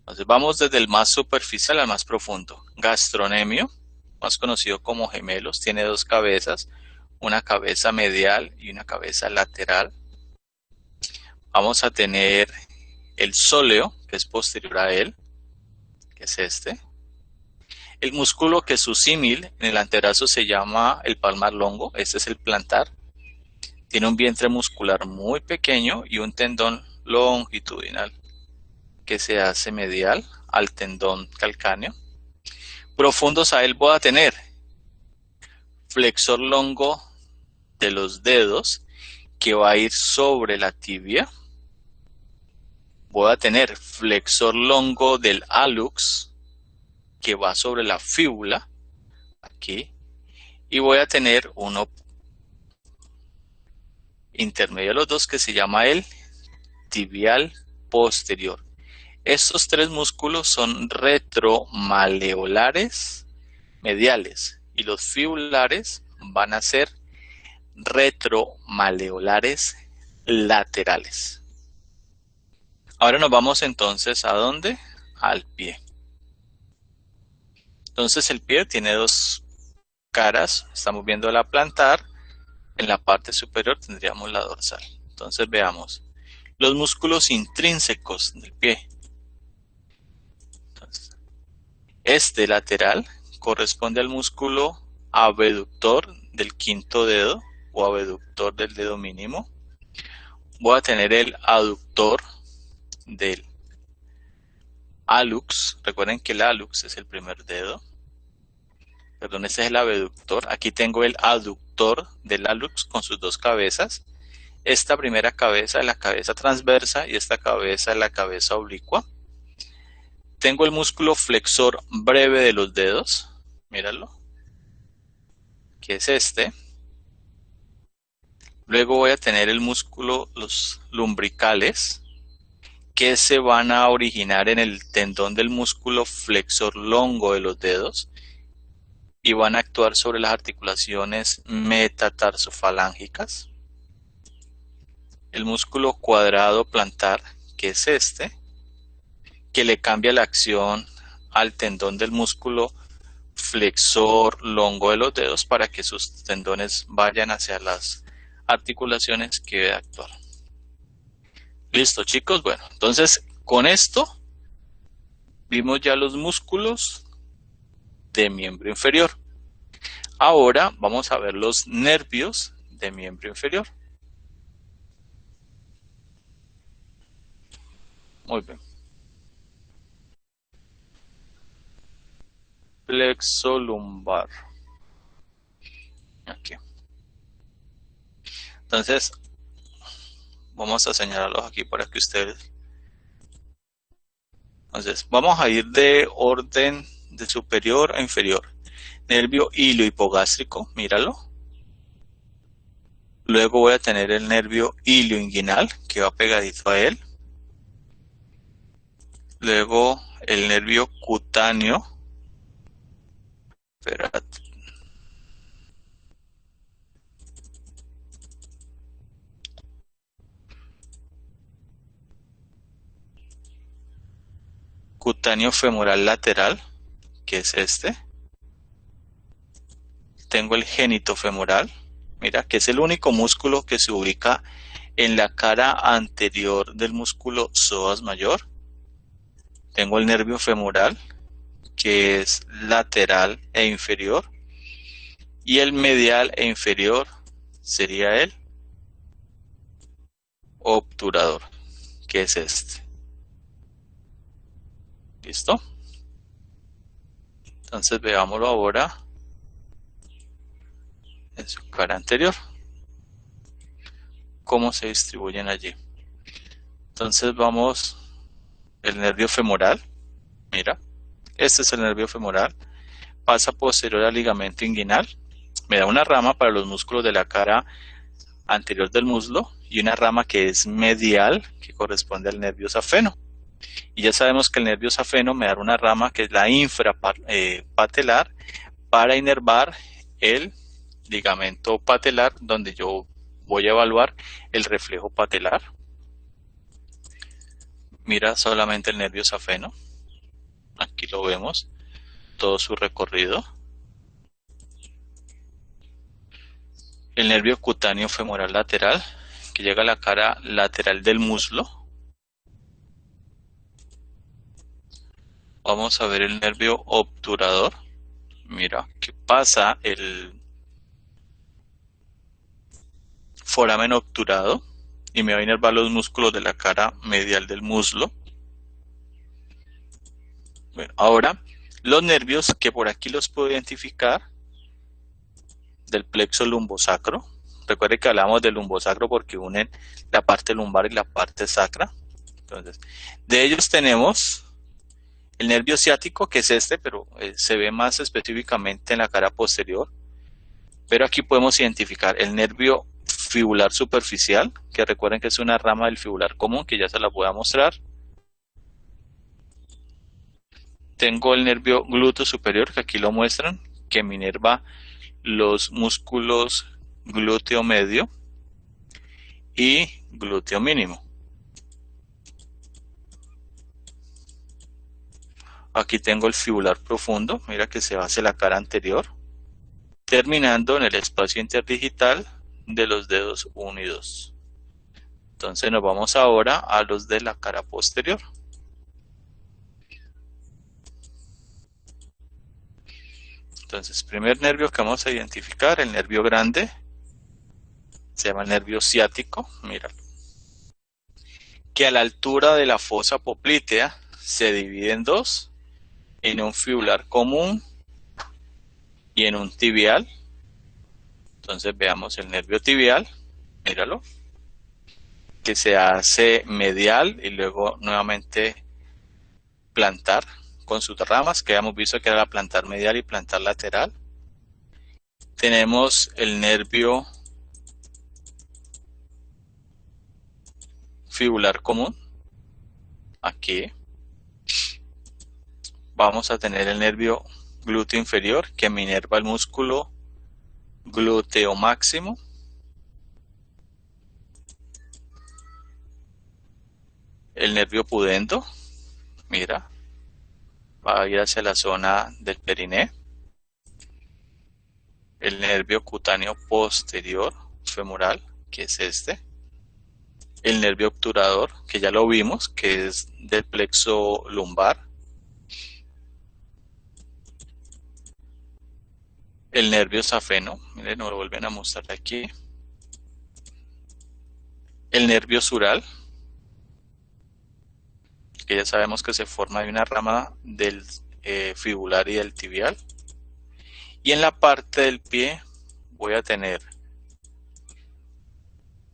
Speaker 1: Entonces vamos desde el más superficial al más profundo. Gastrocnemio, más conocido como gemelos, tiene dos cabezas, una cabeza medial y una cabeza lateral. Vamos a tener el sóleo, que es posterior a él, que es este. El músculo que es su símil en el antebrazo se llama el palmar longo, este es el plantar. Tiene un vientre muscular muy pequeño y un tendón longitudinal que se hace medial al tendón calcáneo. Profundos a él voy a tener flexor longo de los dedos que va a ir sobre la tibia. Voy a tener flexor longo del hallux que va sobre la fíbula, aquí, y voy a tener uno intermedio de los dos que se llama el tibial posterior. Estos tres músculos son retromaleolares mediales y los fibulares van a ser retromaleolares laterales. Ahora nos vamos entonces ¿a dónde? Al pie. Entonces el pie tiene dos caras, estamos viendo la plantar, en la parte superior tendríamos la dorsal. Entonces veamos los músculos intrínsecos del pie. Entonces, este lateral corresponde al músculo abductor del quinto dedo o abductor del dedo mínimo. Voy a tener el aductor del hallux. Recuerden que el hallux es el primer dedo. Perdón, este es el abductor. Aquí tengo el aductor del hallux con sus dos cabezas. Esta primera cabeza es la cabeza transversa y esta cabeza es la cabeza oblicua. Tengo el músculo flexor breve de los dedos. Míralo. Que es este. Luego voy a tener el músculo, los lumbricales, que se van a originar en el tendón del músculo flexor longo de los dedos y van a actuar sobre las articulaciones metatarsofalángicas. El músculo cuadrado plantar, que es este, que le cambia la acción al tendón del músculo flexor longo de los dedos para que sus tendones vayan hacia las articulaciones que debe actuar. Listo, chicos. Bueno, entonces con esto vimos ya los músculos de miembro inferior. Ahora vamos a ver los nervios de miembro inferior. Muy bien. Plexo lumbar. Aquí. Entonces, vamos a señalarlos aquí para que ustedes... Entonces, vamos a ir de orden de superior a inferior. Nervio iliohipogástrico, míralo. Luego voy a tener el nervio ilioinguinal, que va pegadito a él. Luego el nervio cutáneo. Espérate. Cutáneo femoral lateral, que es este. Tengo el génito femoral, mira, que es el único músculo que se ubica en la cara anterior del músculo psoas mayor. Tengo el nervio femoral, que es lateral e inferior. Y el medial e inferior sería el obturador, que es este. ¿Listo? Entonces veámoslo ahora en su cara anterior. Cómo se distribuyen allí. Entonces vamos, el nervio femoral, mira, este es el nervio femoral, pasa posterior al ligamento inguinal, me da una rama para los músculos de la cara anterior del muslo y una rama que es medial, que corresponde al nervio safeno. Y ya sabemos que el nervio safeno me da una rama que es la infrapatelar para inervar el ligamento patelar, donde yo voy a evaluar el reflejo patelar. Mira solamente el nervio safeno. Aquí lo vemos, todo su recorrido. El nervio cutáneo femoral lateral, que llega a la cara lateral del muslo. Vamos a ver el nervio obturador. Mira, que pasa el foramen obturado y me va a inervar los músculos de la cara medial del muslo. Bueno, ahora los nervios que por aquí los puedo identificar del plexo lumbosacro. Recuerde que hablamos del lumbosacro porque unen la parte lumbar y la parte sacra. Entonces, de ellos tenemos el nervio ciático, que es este, pero se ve más específicamente en la cara posterior. Pero aquí podemos identificar el nervio fibular superficial, que recuerden que es una rama del fibular común, que ya se la voy a mostrar. Tengo el nervio glúteo superior, que aquí lo muestran, que me inerva los músculos glúteo medio y glúteo mínimo. Aquí tengo el fibular profundo, mira que se va hacia la cara anterior, terminando en el espacio interdigital de los dedos 1 y 2. Entonces nos vamos ahora a los de la cara posterior. Entonces, primer nervio que vamos a identificar, el nervio grande, se llama el nervio ciático, míralo, que a la altura de la fosa poplitea se divide en dos, en un fibular común y en un tibial. Entonces veamos el nervio tibial, míralo, que se hace medial y luego nuevamente plantar con sus ramas, que habíamos visto que era la plantar medial y plantar lateral. Tenemos el nervio fibular común, aquí. Vamos a tener el nervio glúteo inferior, que me inerva el músculo glúteo máximo. El nervio pudendo, mira, va a ir hacia la zona del periné. El nervio cutáneo posterior femoral, que es este. El nervio obturador, que ya lo vimos, que es del plexo lumbar. el nervio safeno, miren, nos lo vuelven a mostrar aquí. El nervio sural, que ya sabemos que se forma de una rama del fibular y del tibial. Y en la parte del pie voy a tener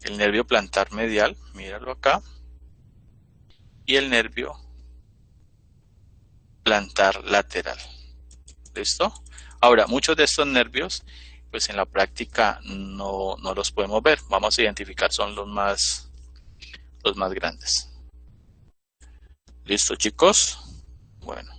Speaker 1: el nervio plantar medial, míralo acá, y el nervio plantar lateral. ¿Listo? Ahora, muchos de estos nervios, pues en la práctica no los podemos ver. Vamos a identificar, son los más grandes. ¿Listo, chicos? Bueno.